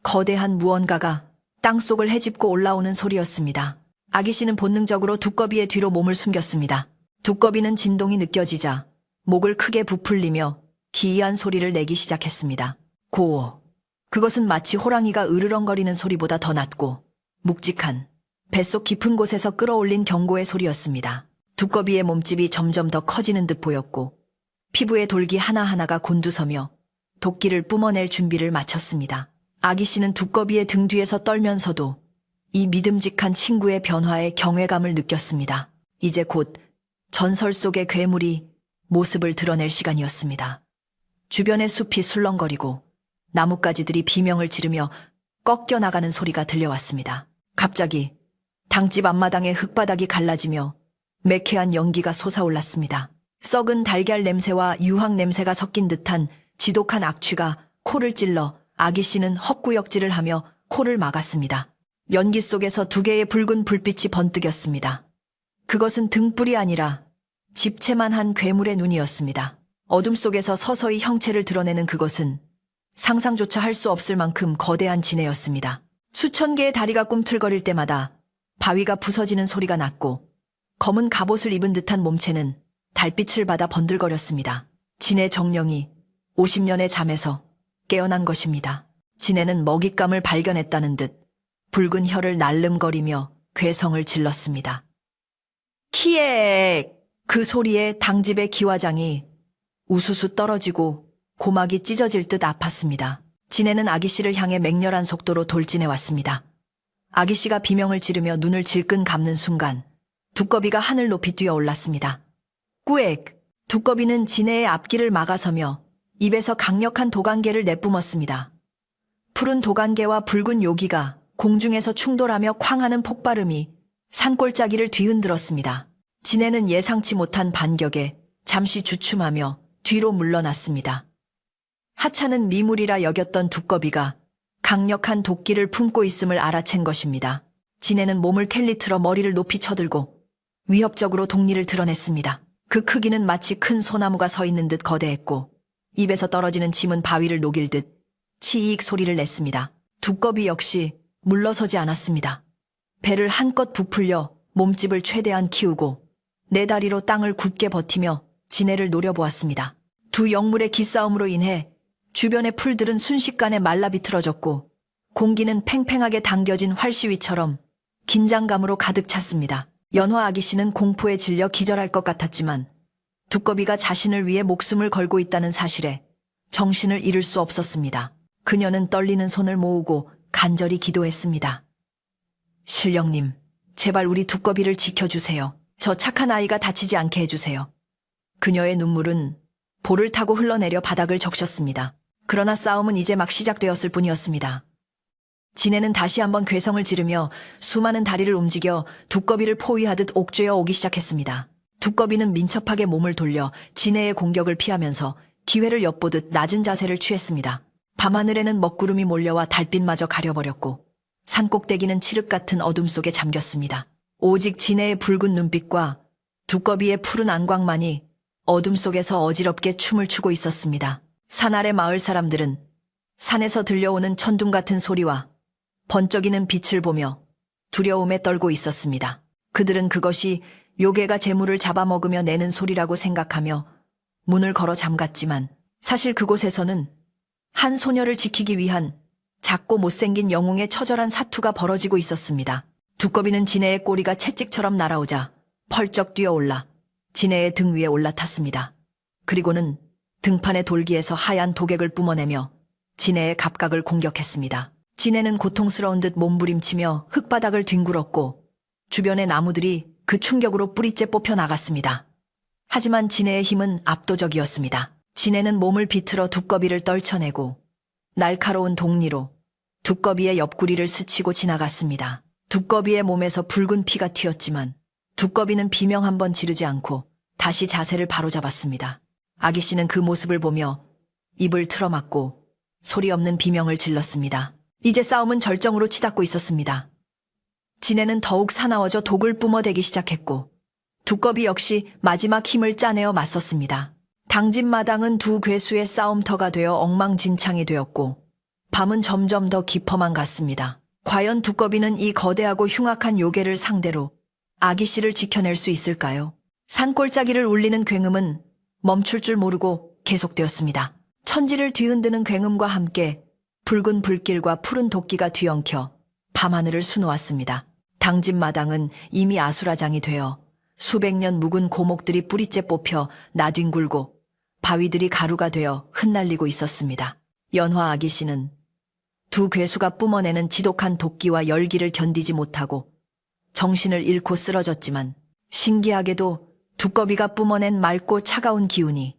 거대한 무언가가 땅속을 헤집고 올라오는 소리였습니다. 아기 씨는 본능적으로 두꺼비의 뒤로 몸을 숨겼습니다. 두꺼비는 진동이 느껴지자 목을 크게 부풀리며 기이한 소리를 내기 시작했습니다. 고오. 그것은 마치 호랑이가 으르렁거리는 소리보다 더 낮고 묵직한 뱃속 깊은 곳에서 끌어올린 경고의 소리였습니다. 두꺼비의 몸집이 점점 더 커지는 듯 보였고 피부의 돌기 하나하나가 곤두서며 도끼를 뿜어낼 준비를 마쳤습니다. 아기 씨는 두꺼비의 등 뒤에서 떨면서도 이 믿음직한 친구의 변화에 경외감을 느꼈습니다. 이제 곧 전설 속의 괴물이 모습을 드러낼 시간이었습니다. 주변의 숲이 술렁거리고 나뭇가지들이 비명을 지르며 꺾여나가는 소리가 들려왔습니다. 갑자기 당집 앞마당의 흙바닥이 갈라지며 매캐한 연기가 솟아올랐습니다. 썩은 달걀 냄새와 유황 냄새가 섞인 듯한 지독한 악취가 코를 찔러 아기 씨는 헛구역질을 하며 코를 막았습니다. 연기 속에서 두 개의 붉은 불빛이 번뜩였습니다. 그것은 등불이 아니라 집채만 한 괴물의 눈이었습니다. 어둠 속에서 서서히 형체를 드러내는 그것은 상상조차 할 수 없을 만큼 거대한 지네였습니다. 수천 개의 다리가 꿈틀거릴 때마다 바위가 부서지는 소리가 났고 검은 갑옷을 입은 듯한 몸체는 달빛을 받아 번들거렸습니다. 진의 정령이 50년의 잠에서 깨어난 것입니다. 진해는 먹잇감을 발견했다는 듯 붉은 혀를 날름거리며 괴성을 질렀습니다. 키에! 그 소리에 당집의 기와장이 우수수 떨어지고 고막이 찢어질 듯 아팠습니다. 진해는 아기 씨를 향해 맹렬한 속도로 돌진해 왔습니다. 아기 씨가 비명을 지르며 눈을 질끈 감는 순간 두꺼비가 하늘 높이 뛰어 올랐습니다. 꾸액! 두꺼비는 진해의 앞길을 막아서며 입에서 강력한 도간개를 내뿜었습니다. 푸른 도간개와 붉은 요기가 공중에서 충돌하며 쾅하는 폭발음이 산골짜기를 뒤흔들었습니다. 진해는 예상치 못한 반격에 잠시 주춤하며 뒤로 물러났습니다. 하찮은 미물이라 여겼던 두꺼비가 강력한 도끼를 품고 있음을 알아챈 것입니다. 진해는 몸을 켈리틀어 머리를 높이 쳐들고 위협적으로 동리를 드러냈습니다. 그 크기는 마치 큰 소나무가 서 있는 듯 거대했고 입에서 떨어지는 침은 바위를 녹일 듯 치익 소리를 냈습니다. 두꺼비 역시 물러서지 않았습니다. 배를 한껏 부풀려 몸집을 최대한 키우고 네 다리로 땅을 굳게 버티며 진해를 노려보았습니다. 두 영물의 기싸움으로 인해 주변의 풀들은 순식간에 말라 비틀어졌고 공기는 팽팽하게 당겨진 활시위처럼 긴장감으로 가득 찼습니다. 연화 아기씨는 공포에 질려 기절할 것 같았지만 두꺼비가 자신을 위해 목숨을 걸고 있다는 사실에 정신을 잃을 수 없었습니다. 그녀는 떨리는 손을 모으고 간절히 기도했습니다. 신령님, 제발 우리 두꺼비를 지켜주세요. 저 착한 아이가 다치지 않게 해주세요. 그녀의 눈물은 볼을 타고 흘러내려 바닥을 적셨습니다. 그러나 싸움은 이제 막 시작되었을 뿐이었습니다. 진해는 다시 한번 괴성을 지르며 수많은 다리를 움직여 두꺼비를 포위하듯 옥죄어 오기 시작했습니다. 두꺼비는 민첩하게 몸을 돌려 진해의 공격을 피하면서 기회를 엿보듯 낮은 자세를 취했습니다. 밤하늘에는 먹구름이 몰려와 달빛마저 가려버렸고 산꼭대기는 칠흑 같은 어둠 속에 잠겼습니다. 오직 진해의 붉은 눈빛과 두꺼비의 푸른 안광만이 어둠 속에서 어지럽게 춤을 추고 있었습니다. 산 아래 마을 사람들은 산에서 들려오는 천둥 같은 소리와 번쩍이는 빛을 보며 두려움에 떨고 있었습니다. 그들은 그것이 요괴가 재물을 잡아먹으며 내는 소리라고 생각하며 문을 걸어 잠갔지만 사실 그곳에서는 한 소녀를 지키기 위한 작고 못생긴 영웅의 처절한 사투가 벌어지고 있었습니다. 두꺼비는 진해의 꼬리가 채찍처럼 날아오자 펄쩍 뛰어올라 진해의 등 위에 올라탔습니다. 그리고는 등판의 돌기에서 하얀 도객을 뿜어내며 진해의 갑각을 공격했습니다. 진해는 고통스러운 듯 몸부림치며 흙바닥을 뒹굴었고 주변의 나무들이 그 충격으로 뿌리째 뽑혀 나갔습니다. 하지만 진해의 힘은 압도적이었습니다. 진해는 몸을 비틀어 두꺼비를 떨쳐내고 날카로운 독리로 두꺼비의 옆구리를 스치고 지나갔습니다. 두꺼비의 몸에서 붉은 피가 튀었지만 두꺼비는 비명 한 번 지르지 않고 다시 자세를 바로잡았습니다. 아기씨는 그 모습을 보며 입을 틀어막고 소리 없는 비명을 질렀습니다. 이제 싸움은 절정으로 치닫고 있었습니다. 진해는 더욱 사나워져 독을 뿜어대기 시작했고 두꺼비 역시 마지막 힘을 짜내어 맞섰습니다. 당진 마당은 두 괴수의 싸움터가 되어 엉망진창이 되었고 밤은 점점 더 깊어만 갔습니다. 과연 두꺼비는 이 거대하고 흉악한 요괴를 상대로 아기씨를 지켜낼 수 있을까요? 산골짜기를 울리는 굉음은 멈출 줄 모르고 계속되었습니다. 천지를 뒤흔드는 굉음과 함께 붉은 불길과 푸른 도끼가 뒤엉켜 밤하늘을 수놓았습니다. 당진 마당은 이미 아수라장이 되어 수백 년 묵은 고목들이 뿌리째 뽑혀 나뒹굴고 바위들이 가루가 되어 흩날리고 있었습니다. 연화 아기씨는 두 괴수가 뿜어내는 지독한 도끼와 열기를 견디지 못하고 정신을 잃고 쓰러졌지만 신기하게도 두꺼비가 뿜어낸 맑고 차가운 기운이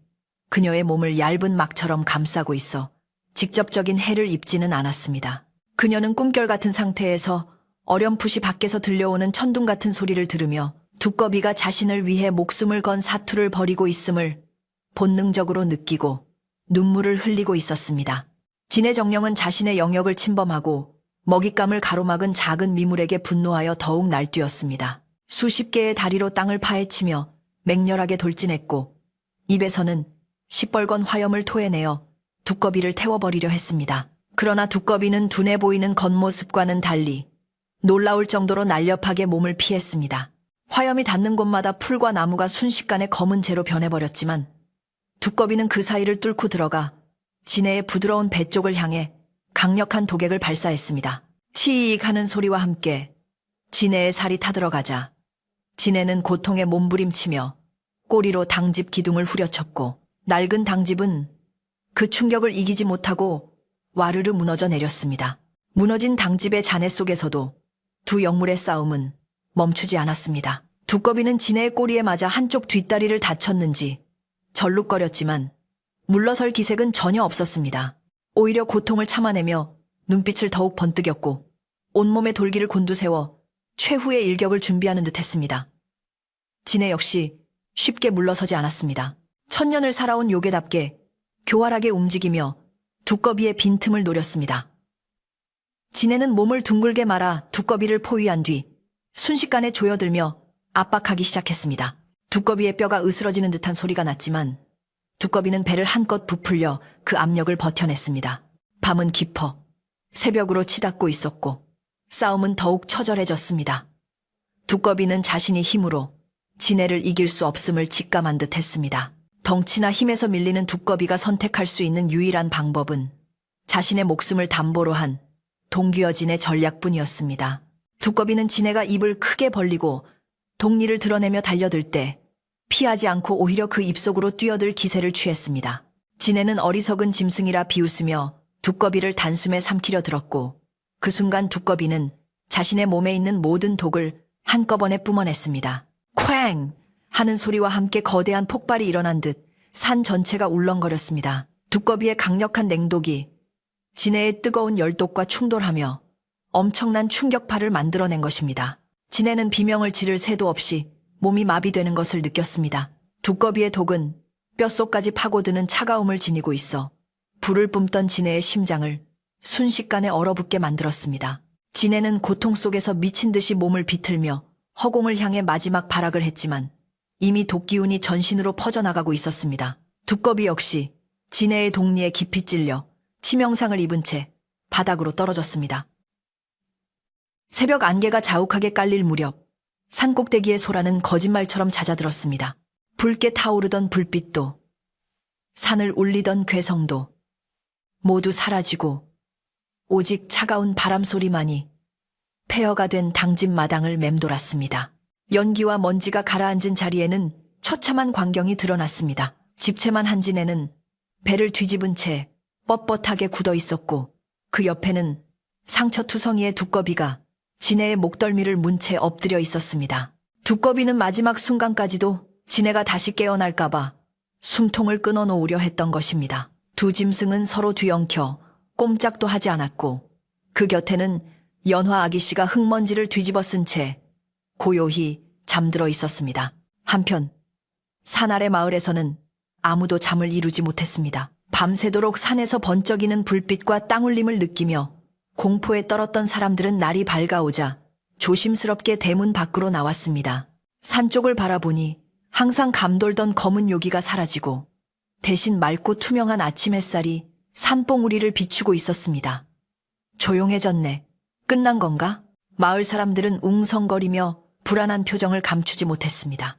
그녀의 몸을 얇은 막처럼 감싸고 있어 직접적인 해를 입지는 않았습니다. 그녀는 꿈결 같은 상태에서 어렴풋이 밖에서 들려오는 천둥 같은 소리를 들으며 두꺼비가 자신을 위해 목숨을 건 사투를 벌이고 있음을 본능적으로 느끼고 눈물을 흘리고 있었습니다. 진해 정령은 자신의 영역을 침범하고 먹잇감을 가로막은 작은 미물에게 분노하여 더욱 날뛰었습니다. 수십 개의 다리로 땅을 파헤치며 맹렬하게 돌진했고 입에서는 시뻘건 화염을 토해내어 두꺼비를 태워버리려 했습니다. 그러나 두꺼비는 둔해 보이는 겉모습과는 달리 놀라울 정도로 날렵하게 몸을 피했습니다. 화염이 닿는 곳마다 풀과 나무가 순식간에 검은 재로 변해버렸지만 두꺼비는 그 사이를 뚫고 들어가 진해의 부드러운 배 쪽을 향해 강력한 도객을 발사했습니다. 치익 하는 소리와 함께 진해의 살이 타들어가자 진해는 고통에 몸부림치며 꼬리로 당집 기둥을 후려쳤고 낡은 당집은 그 충격을 이기지 못하고 와르르 무너져 내렸습니다. 무너진 당집의 잔해 속에서도 두 영물의 싸움은 멈추지 않았습니다. 두꺼비는 진해의 꼬리에 맞아 한쪽 뒷다리를 다쳤는지 절룩거렸지만 물러설 기색은 전혀 없었습니다. 오히려 고통을 참아내며 눈빛을 더욱 번뜩였고 온몸에 돌기를 곤두세워 최후의 일격을 준비하는 듯했습니다. 진해 역시 쉽게 물러서지 않았습니다. 천년을 살아온 요괴답게 교활하게 움직이며 두꺼비의 빈틈을 노렸습니다. 진해는 몸을 둥글게 말아 두꺼비를 포위한 뒤 순식간에 조여들며 압박하기 시작했습니다. 두꺼비의 뼈가 으스러지는 듯한 소리가 났지만 두꺼비는 배를 한껏 부풀려 그 압력을 버텨냈습니다. 밤은 깊어 새벽으로 치닫고 있었고 싸움은 더욱 처절해졌습니다. 두꺼비는 자신이 힘으로 진해를 이길 수 없음을 직감한 듯 했습니다. 덩치나 힘에서 밀리는 두꺼비가 선택할 수 있는 유일한 방법은 자신의 목숨을 담보로 한 동귀어진의 전략뿐이었습니다. 두꺼비는 진해가 입을 크게 벌리고 독리를 드러내며 달려들 때 피하지 않고 오히려 그 입속으로 뛰어들 기세를 취했습니다. 진해는 어리석은 짐승이라 비웃으며 두꺼비를 단숨에 삼키려 들었고 그 순간 두꺼비는 자신의 몸에 있는 모든 독을 한꺼번에 뿜어냈습니다. 쾅! 하는 소리와 함께 거대한 폭발이 일어난 듯 산 전체가 울렁거렸습니다. 두꺼비의 강력한 냉독이 진해의 뜨거운 열독과 충돌하며 엄청난 충격파를 만들어낸 것입니다. 진해는 비명을 지를 새도 없이 몸이 마비되는 것을 느꼈습니다. 두꺼비의 독은 뼛속까지 파고드는 차가움을 지니고 있어 불을 뿜던 진해의 심장을 순식간에 얼어붙게 만들었습니다. 진해는 고통 속에서 미친 듯이 몸을 비틀며 허공을 향해 마지막 발악을 했지만 이미 독기운이 전신으로 퍼져나가고 있었습니다. 두꺼비 역시 진해의 독리에 깊이 찔려 치명상을 입은 채 바닥으로 떨어졌습니다. 새벽 안개가 자욱하게 깔릴 무렵 산꼭대기의 소라는 거짓말처럼 잦아들었습니다. 붉게 타오르던 불빛도 산을 울리던 괴성도 모두 사라지고 오직 차가운 바람소리만이 폐허가 된 당집 마당을 맴돌았습니다. 연기와 먼지가 가라앉은 자리에는 처참한 광경이 드러났습니다. 집채만 한 진해는 배를 뒤집은 채 뻣뻣하게 굳어 있었고 그 옆에는 상처투성이의 두꺼비가 진해의 목덜미를 문 채 엎드려 있었습니다. 두꺼비는 마지막 순간까지도 진해가 다시 깨어날까봐 숨통을 끊어놓으려 했던 것입니다. 두 짐승은 서로 뒤엉켜 꼼짝도 하지 않았고 그 곁에는 연화 아기씨가 흙먼지를 뒤집어 쓴 채 고요히 잠들어 있었습니다. 한편 산 아래 마을에서는 아무도 잠을 이루지 못했습니다. 밤새도록 산에서 번쩍이는 불빛과 땅울림을 느끼며 공포에 떨었던 사람들은 날이 밝아오자 조심스럽게 대문 밖으로 나왔습니다. 산 쪽을 바라보니 항상 감돌던 검은 요기가 사라지고 대신 맑고 투명한 아침 햇살이 산봉우리를 비추고 있었습니다. 조용해졌네. 끝난 건가? 마을 사람들은 웅성거리며 불안한 표정을 감추지 못했습니다.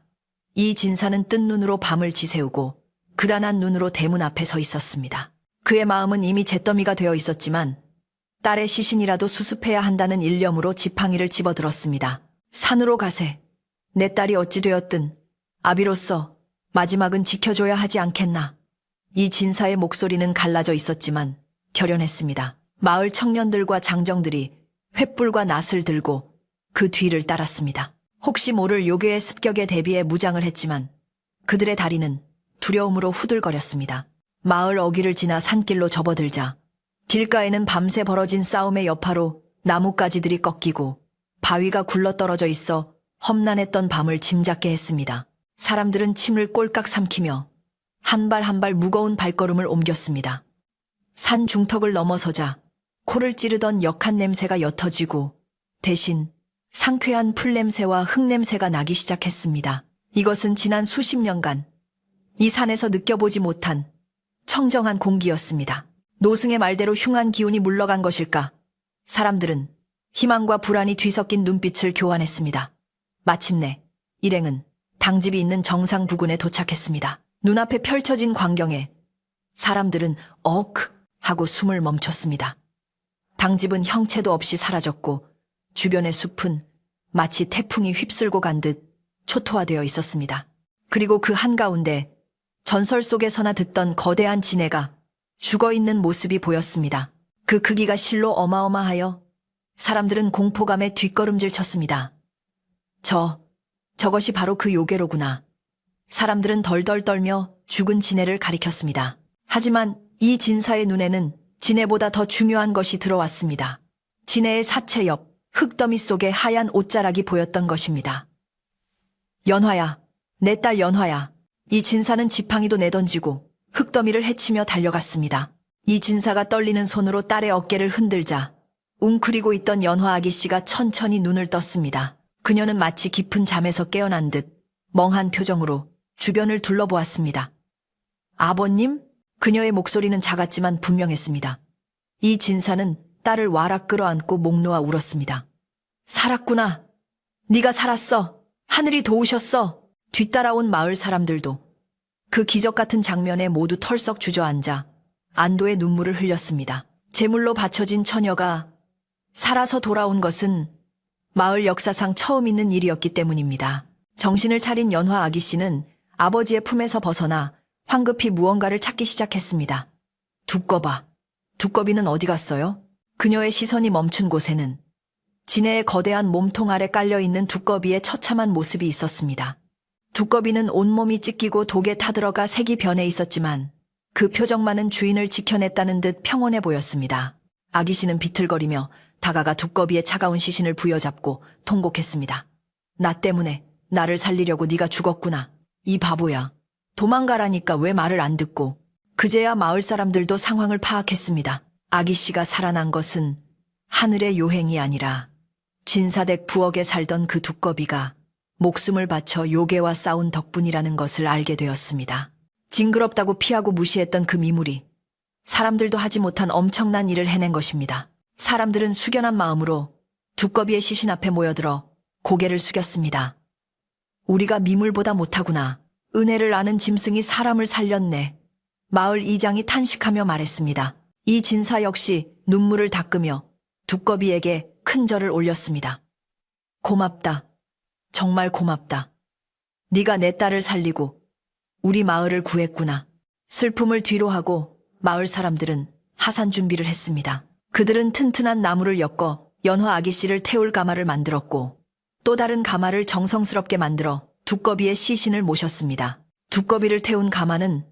이 진사는 뜬 눈으로 밤을 지새우고 그란한 눈으로 대문 앞에 서 있었습니다. 그의 마음은 이미 잿더미가 되어 있었지만 딸의 시신이라도 수습해야 한다는 일념으로 지팡이를 집어들었습니다. 산으로 가세. 내 딸이 어찌 되었든 아비로서 마지막은 지켜줘야 하지 않겠나. 이 진사의 목소리는 갈라져 있었지만 결연했습니다. 마을 청년들과 장정들이 횃불과 낫을 들고 그 뒤를 따랐습니다. 혹시 모를 요괴의 습격에 대비해 무장을 했지만 그들의 다리는 두려움으로 후들거렸습니다. 마을 어귀를 지나 산길로 접어들자 길가에는 밤새 벌어진 싸움의 여파로 나뭇가지들이 꺾이고 바위가 굴러떨어져 있어 험난했던 밤을 짐작게 했습니다. 사람들은 침을 꼴깍 삼키며 한 발 한 발 무거운 발걸음을 옮겼습니다. 산 중턱을 넘어서자 코를 찌르던 역한 냄새가 옅어지고 대신 상쾌한 풀냄새와 흙냄새가 나기 시작했습니다. 이것은 지난 수십 년간 이 산에서 느껴보지 못한 청정한 공기였습니다. 노승의 말대로 흉한 기운이 물러간 것일까? 사람들은 희망과 불안이 뒤섞인 눈빛을 교환했습니다. 마침내 일행은 당집이 있는 정상 부근에 도착했습니다. 눈앞에 펼쳐진 광경에 사람들은 억 하고 숨을 멈췄습니다. 당집은 형체도 없이 사라졌고 주변의 숲은 마치 태풍이 휩쓸고 간 듯 초토화되어 있었습니다. 그리고 그 한가운데 전설 속에서나 듣던 거대한 진해가 죽어있는 모습이 보였습니다. 그 크기가 실로 어마어마하여 사람들은 공포감에 뒷걸음질 쳤습니다. 저것이 바로 그 요괴로구나. 사람들은 덜덜 떨며 죽은 진해를 가리켰습니다. 하지만 이 진사의 눈에는 진해보다 더 중요한 것이 들어왔습니다. 진해의 사체 옆 흙더미 속에 하얀 옷자락이 보였던 것입니다. 연화야, 내 딸 연화야. 이 진사는 지팡이도 내던지고 흙더미를 헤치며 달려갔습니다. 이 진사가 떨리는 손으로 딸의 어깨를 흔들자 웅크리고 있던 연화 아기씨가 천천히 눈을 떴습니다. 그녀는 마치 깊은 잠에서 깨어난 듯 멍한 표정으로 주변을 둘러보았습니다. 아버님? 그녀의 목소리는 작았지만 분명했습니다. 이 진사는 딸을 와락 끌어안고 목 놓아 울었습니다. 살았구나. 네가 살았어. 하늘이 도우셨어. 뒤따라온 마을 사람들도 그 기적 같은 장면에 모두 털썩 주저앉아 안도의 눈물을 흘렸습니다. 제물로 바쳐진 처녀가 살아서 돌아온 것은 마을 역사상 처음 있는 일이었기 때문입니다. 정신을 차린 연화 아기씨는 아버지의 품에서 벗어나 황급히 무언가를 찾기 시작했습니다. 두꺼봐. 두꺼비는 어디 갔어요? 그녀의 시선이 멈춘 곳에는 진해의 거대한 몸통 아래 깔려있는 두꺼비의 처참한 모습이 있었습니다. 두꺼비는 온몸이 찢기고 독에 타들어가 색이 변해 있었지만 그 표정만은 주인을 지켜냈다는 듯 평온해 보였습니다. 아기씨는 비틀거리며 다가가 두꺼비의 차가운 시신을 부여잡고 통곡했습니다. 나 때문에 나를 살리려고 네가 죽었구나. 이 바보야. 도망가라니까 왜 말을 안 듣고. 그제야 마을 사람들도 상황을 파악했습니다. 아기씨가 살아난 것은 하늘의 요행이 아니라 진사댁 부엌에 살던 그 두꺼비가 목숨을 바쳐 요괴와 싸운 덕분이라는 것을 알게 되었습니다. 징그럽다고 피하고 무시했던 그 미물이 사람들도 하지 못한 엄청난 일을 해낸 것입니다. 사람들은 숙연한 마음으로 두꺼비의 시신 앞에 모여들어 고개를 숙였습니다. 우리가 미물보다 못하구나. 은혜를 아는 짐승이 사람을 살렸네. 마을 이장이 탄식하며 말했습니다. 이 진사 역시 눈물을 닦으며 두꺼비에게 큰 절을 올렸습니다. 고맙다. 정말 고맙다. 네가 내 딸을 살리고 우리 마을을 구했구나. 슬픔을 뒤로하고 마을 사람들은 하산 준비를 했습니다. 그들은 튼튼한 나무를 엮어 연화 아기씨를 태울 가마를 만들었고 또 다른 가마를 정성스럽게 만들어 두꺼비의 시신을 모셨습니다. 두꺼비를 태운 가마는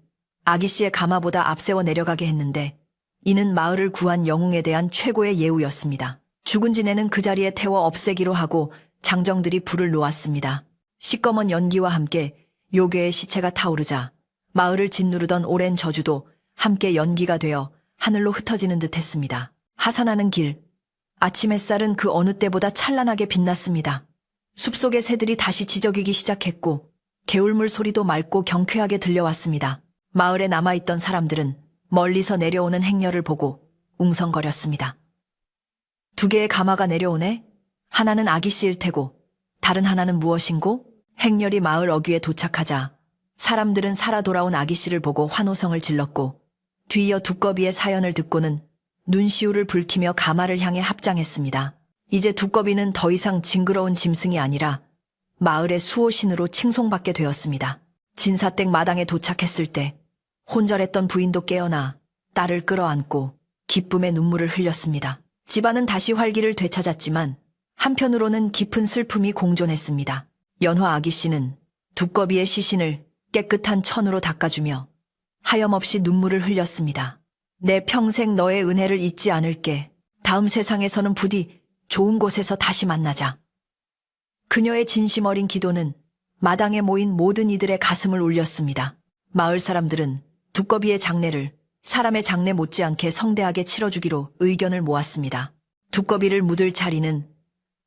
아기씨의 가마보다 앞세워 내려가게 했는데 이는 마을을 구한 영웅에 대한 최고의 예우였습니다. 죽은 진해는 그 자리에 태워 없애기로 하고 장정들이 불을 놓았습니다. 시꺼먼 연기와 함께 요괴의 시체가 타오르자 마을을 짓누르던 오랜 저주도 함께 연기가 되어 하늘로 흩어지는 듯 했습니다. 하산하는 길, 아침 햇살은 그 어느 때보다 찬란하게 빛났습니다. 숲속의 새들이 다시 지저귀기 시작했고 개울물 소리도 맑고 경쾌하게 들려왔습니다. 마을에 남아있던 사람들은 멀리서 내려오는 행렬을 보고 웅성거렸습니다. 두 개의 가마가 내려오네? 하나는 아기씨일 테고 다른 하나는 무엇인고? 행렬이 마을 어귀에 도착하자 사람들은 살아 돌아온 아기씨를 보고 환호성을 질렀고 뒤이어 두꺼비의 사연을 듣고는 눈시울을 붉히며 가마를 향해 합장했습니다. 이제 두꺼비는 더 이상 징그러운 짐승이 아니라 마을의 수호신으로 칭송받게 되었습니다. 진사댁 마당에 도착했을 때 혼절했던 부인도 깨어나 딸을 끌어안고 기쁨의 눈물을 흘렸습니다. 집안은 다시 활기를 되찾았지만 한편으로는 깊은 슬픔이 공존했습니다. 연화 아기씨는 두꺼비의 시신을 깨끗한 천으로 닦아주며 하염없이 눈물을 흘렸습니다. 내 평생 너의 은혜를 잊지 않을게. 다음 세상에서는 부디 좋은 곳에서 다시 만나자. 그녀의 진심 어린 기도는 마당에 모인 모든 이들의 가슴을 울렸습니다. 마을 사람들은 두꺼비의 장례를 사람의 장례 못지않게 성대하게 치러주기로 의견을 모았습니다. 두꺼비를 묻을 자리는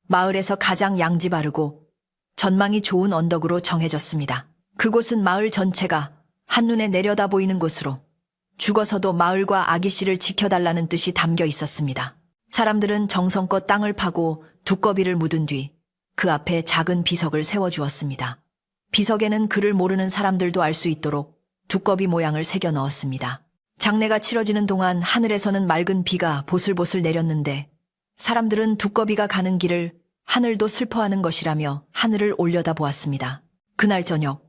마을에서 가장 양지 바르고 전망이 좋은 언덕으로 정해졌습니다. 그곳은 마을 전체가 한눈에 내려다 보이는 곳으로 죽어서도 마을과 아기씨를 지켜달라는 뜻이 담겨 있었습니다. 사람들은 정성껏 땅을 파고 두꺼비를 묻은 뒤 그 앞에 작은 비석을 세워주었습니다. 비석에는 글을 모르는 사람들도 알 수 있도록 두꺼비 모양을 새겨 넣었습니다. 장례가 치러지는 동안 하늘에서는 맑은 비가 보슬보슬 내렸는데 사람들은 두꺼비가 가는 길을 하늘도 슬퍼하는 것이라며 하늘을 올려다 보았습니다. 그날 저녁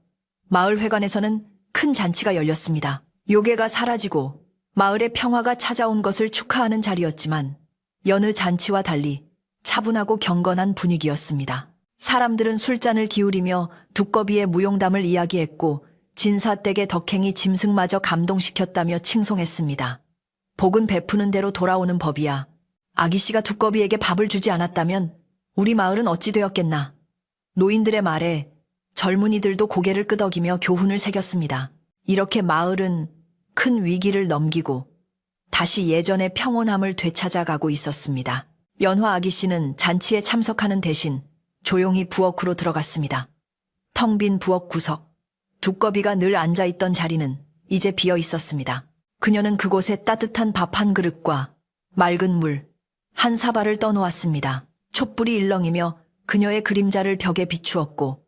마을 회관에서는 큰 잔치가 열렸습니다. 요괴가 사라지고 마을의 평화가 찾아온 것을 축하하는 자리였지만 여느 잔치와 달리 차분하고 경건한 분위기였습니다. 사람들은 술잔을 기울이며 두꺼비의 무용담을 이야기했고 진사댁의 덕행이 짐승마저 감동시켰다며 칭송했습니다. 복은 베푸는 대로 돌아오는 법이야. 아기씨가 두꺼비에게 밥을 주지 않았다면 우리 마을은 어찌 되었겠나. 노인들의 말에 젊은이들도 고개를 끄덕이며 교훈을 새겼습니다. 이렇게 마을은 큰 위기를 넘기고 다시 예전의 평온함을 되찾아가고 있었습니다. 연화 아기씨는 잔치에 참석하는 대신 조용히 부엌으로 들어갔습니다. 텅 빈 부엌 구석, 두꺼비가 늘 앉아있던 자리는 이제 비어 있었습니다. 그녀는 그곳에 따뜻한 밥 한 그릇과 맑은 물, 한 사발을 떠놓았습니다. 촛불이 일렁이며 그녀의 그림자를 벽에 비추었고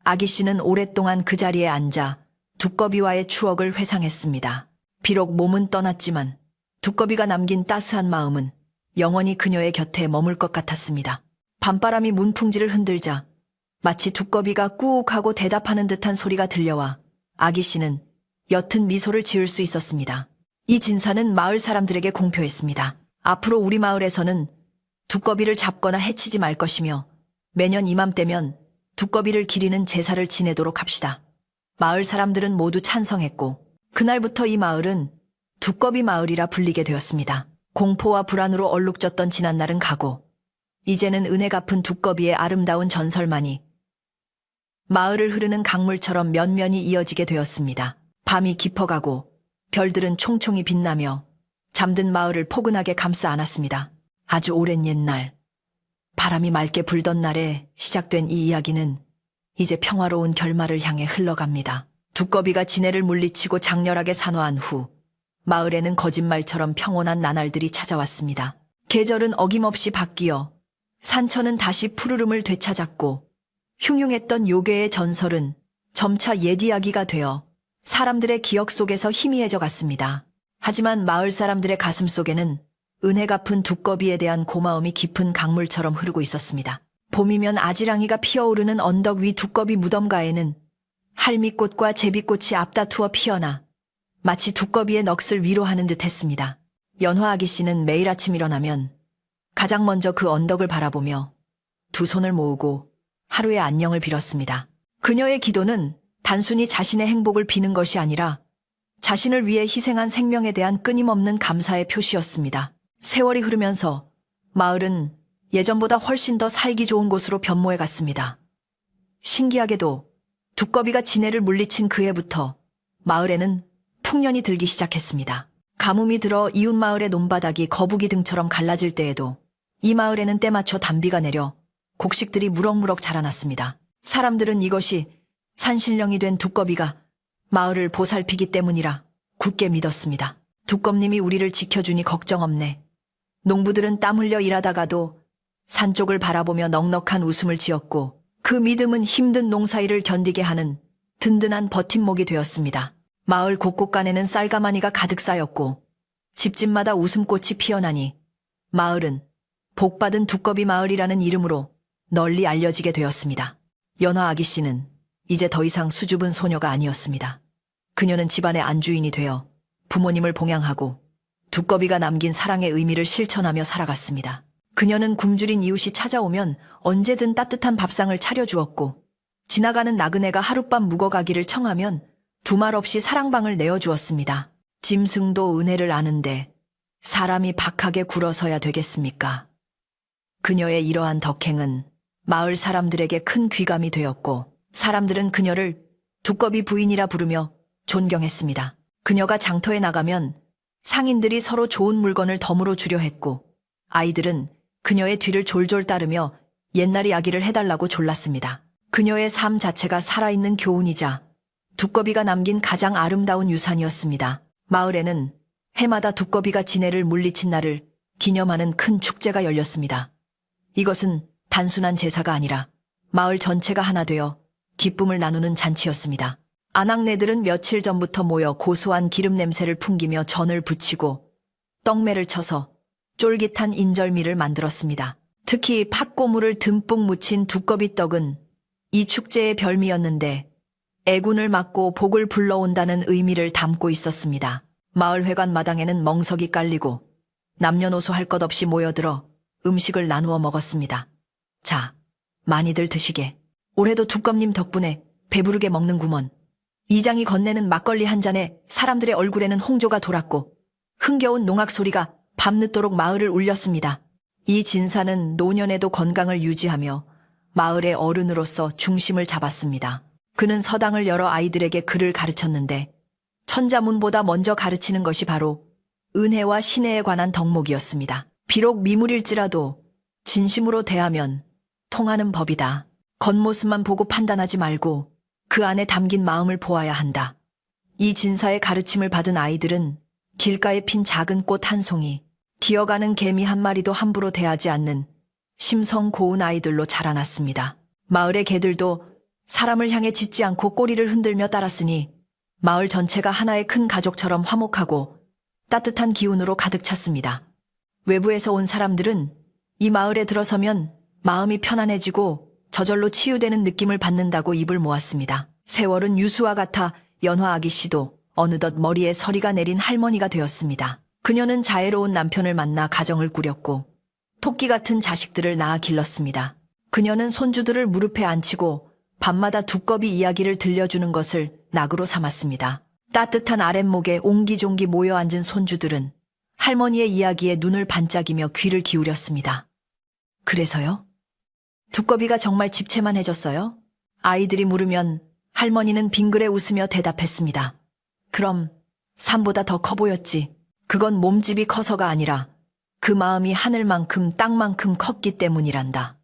아기씨는 오랫동안 그 자리에 앉아 두꺼비와의 추억을 회상했습니다. 비록 몸은 떠났지만 두꺼비가 남긴 따스한 마음은 영원히 그녀의 곁에 머물 것 같았습니다. 밤바람이 문풍지를 흔들자 마치 두꺼비가 꾸욱하고 대답하는 듯한 소리가 들려와 아기 씨는 옅은 미소를 지을 수 있었습니다. 이 진사는 마을 사람들에게 공표했습니다. 앞으로 우리 마을에서는 두꺼비를 잡거나 해치지 말 것이며 매년 이맘때면 두꺼비를 기리는 제사를 지내도록 합시다. 마을 사람들은 모두 찬성했고 그날부터 이 마을은 두꺼비 마을이라 불리게 되었습니다. 공포와 불안으로 얼룩졌던 지난날은 가고 이제는 은혜 갚은 두꺼비의 아름다운 전설만이 마을을 흐르는 강물처럼 면면이 이어지게 되었습니다. 밤이 깊어가고 별들은 총총히 빛나며 잠든 마을을 포근하게 감싸 안았습니다. 아주 오랜 옛날, 바람이 맑게 불던 날에 시작된 이 이야기는 이제 평화로운 결말을 향해 흘러갑니다. 두꺼비가 지네를 물리치고 장렬하게 산화한 후 마을에는 거짓말처럼 평온한 나날들이 찾아왔습니다. 계절은 어김없이 바뀌어 산천은 다시 푸르름을 되찾았고 흉흉했던 요괴의 전설은 점차 옛 이야기가 되어 사람들의 기억 속에서 희미해져 갔습니다. 하지만 마을 사람들의 가슴 속에는 은혜 갚은 두꺼비에 대한 고마움이 깊은 강물처럼 흐르고 있었습니다. 봄이면 아지랑이가 피어오르는 언덕 위 두꺼비 무덤가에는 할미꽃과 제비꽃이 앞다투어 피어나 마치 두꺼비의 넋을 위로하는 듯 했습니다. 연화 아기 씨는 매일 아침 일어나면 가장 먼저 그 언덕을 바라보며 두 손을 모으고 하루의 안녕을 빌었습니다. 그녀의 기도는 단순히 자신의 행복을 비는 것이 아니라 자신을 위해 희생한 생명에 대한 끊임없는 감사의 표시였습니다. 세월이 흐르면서 마을은 예전보다 훨씬 더 살기 좋은 곳으로 변모해 갔습니다. 신기하게도 두꺼비가 지네를 물리친 그 해부터 마을에는 풍년이 들기 시작했습니다. 가뭄이 들어 이웃 마을의 논바닥이 거북이 등처럼 갈라질 때에도 이 마을에는 때맞춰 단비가 내려 곡식들이 무럭무럭 자라났습니다. 사람들은 이것이 산신령이 된 두꺼비가 마을을 보살피기 때문이라 굳게 믿었습니다. 두꺼님이 우리를 지켜주니 걱정 없네. 농부들은 땀 흘려 일하다가도 산 쪽을 바라보며 넉넉한 웃음을 지었고 그 믿음은 힘든 농사일을 견디게 하는 든든한 버팀목이 되었습니다. 마을 곳곳간에는 쌀가마니가 가득 쌓였고 집집마다 웃음꽃이 피어나니 마을은 복받은 두꺼비 마을이라는 이름으로 널리 알려지게 되었습니다. 연화 아기 씨는 이제 더 이상 수줍은 소녀가 아니었습니다. 그녀는 집안의 안주인이 되어 부모님을 봉양하고 두꺼비가 남긴 사랑의 의미를 실천하며 살아갔습니다. 그녀는 굶주린 이웃이 찾아오면 언제든 따뜻한 밥상을 차려주었고 지나가는 나그네가 하룻밤 묵어가기를 청하면 두말 없이 사랑방을 내어주었습니다. 짐승도 은혜를 아는데 사람이 박하게 굴어서야 되겠습니까? 그녀의 이러한 덕행은 마을 사람들에게 큰 귀감이 되었고 사람들은 그녀를 두꺼비 부인이라 부르며 존경했습니다. 그녀가 장터에 나가면 상인들이 서로 좋은 물건을 덤으로 주려 했고 아이들은 그녀의 뒤를 졸졸 따르며 옛날 이야기를 해달라고 졸랐습니다. 그녀의 삶 자체가 살아있는 교훈이자 두꺼비가 남긴 가장 아름다운 유산이었습니다. 마을에는 해마다 두꺼비가 지네를 물리친 날을 기념하는 큰 축제가 열렸습니다. 이것은 단순한 제사가 아니라 마을 전체가 하나 되어 기쁨을 나누는 잔치였습니다. 아낙네들은 며칠 전부터 모여 고소한 기름 냄새를 풍기며 전을 부치고 떡매를 쳐서 쫄깃한 인절미를 만들었습니다. 특히 팥고물을 듬뿍 묻힌 두꺼비 떡은 이 축제의 별미였는데 애군을 막고 복을 불러온다는 의미를 담고 있었습니다. 마을 회관 마당에는 멍석이 깔리고 남녀노소 할 것 없이 모여들어 음식을 나누어 먹었습니다. 자, 많이들 드시게. 올해도 두꺼님 덕분에 배부르게 먹는구먼. 이장이 건네는 막걸리 한 잔에 사람들의 얼굴에는 홍조가 돌았고 흥겨운 농악 소리가 밤늦도록 마을을 울렸습니다. 이 진사는 노년에도 건강을 유지하며 마을의 어른으로서 중심을 잡았습니다. 그는 서당을 열어 아이들에게 글을 가르쳤는데 천자문보다 먼저 가르치는 것이 바로 은혜와 신혜에 관한 덕목이었습니다. 비록 미물일지라도 진심으로 대하면 통하는 법이다. 겉모습만 보고 판단하지 말고 그 안에 담긴 마음을 보아야 한다. 이 진사의 가르침을 받은 아이들은 길가에 핀 작은 꽃 한 송이, 기어가는 개미 한 마리도 함부로 대하지 않는 심성 고운 아이들로 자라났습니다. 마을의 개들도 사람을 향해 짖지 않고 꼬리를 흔들며 따랐으니 마을 전체가 하나의 큰 가족처럼 화목하고 따뜻한 기운으로 가득 찼습니다. 외부에서 온 사람들은 이 마을에 들어서면 마음이 편안해지고 저절로 치유되는 느낌을 받는다고 입을 모았습니다. 세월은 유수와 같아 연화 아기 씨도 어느덧 머리에 서리가 내린 할머니가 되었습니다. 그녀는 자애로운 남편을 만나 가정을 꾸렸고 토끼 같은 자식들을 낳아 길렀습니다. 그녀는 손주들을 무릎에 앉히고 밤마다 두꺼비 이야기를 들려주는 것을 낙으로 삼았습니다. 따뜻한 아랫목에 옹기종기 모여 앉은 손주들은 할머니의 이야기에 눈을 반짝이며 귀를 기울였습니다. 그래서요? 두꺼비가 정말 집채만 해줬어요? 아이들이 물으면 할머니는 빙그레 웃으며 대답했습니다. 그럼 산보다 더 커 보였지. 그건 몸집이 커서가 아니라 그 마음이 하늘만큼 땅만큼 컸기 때문이란다.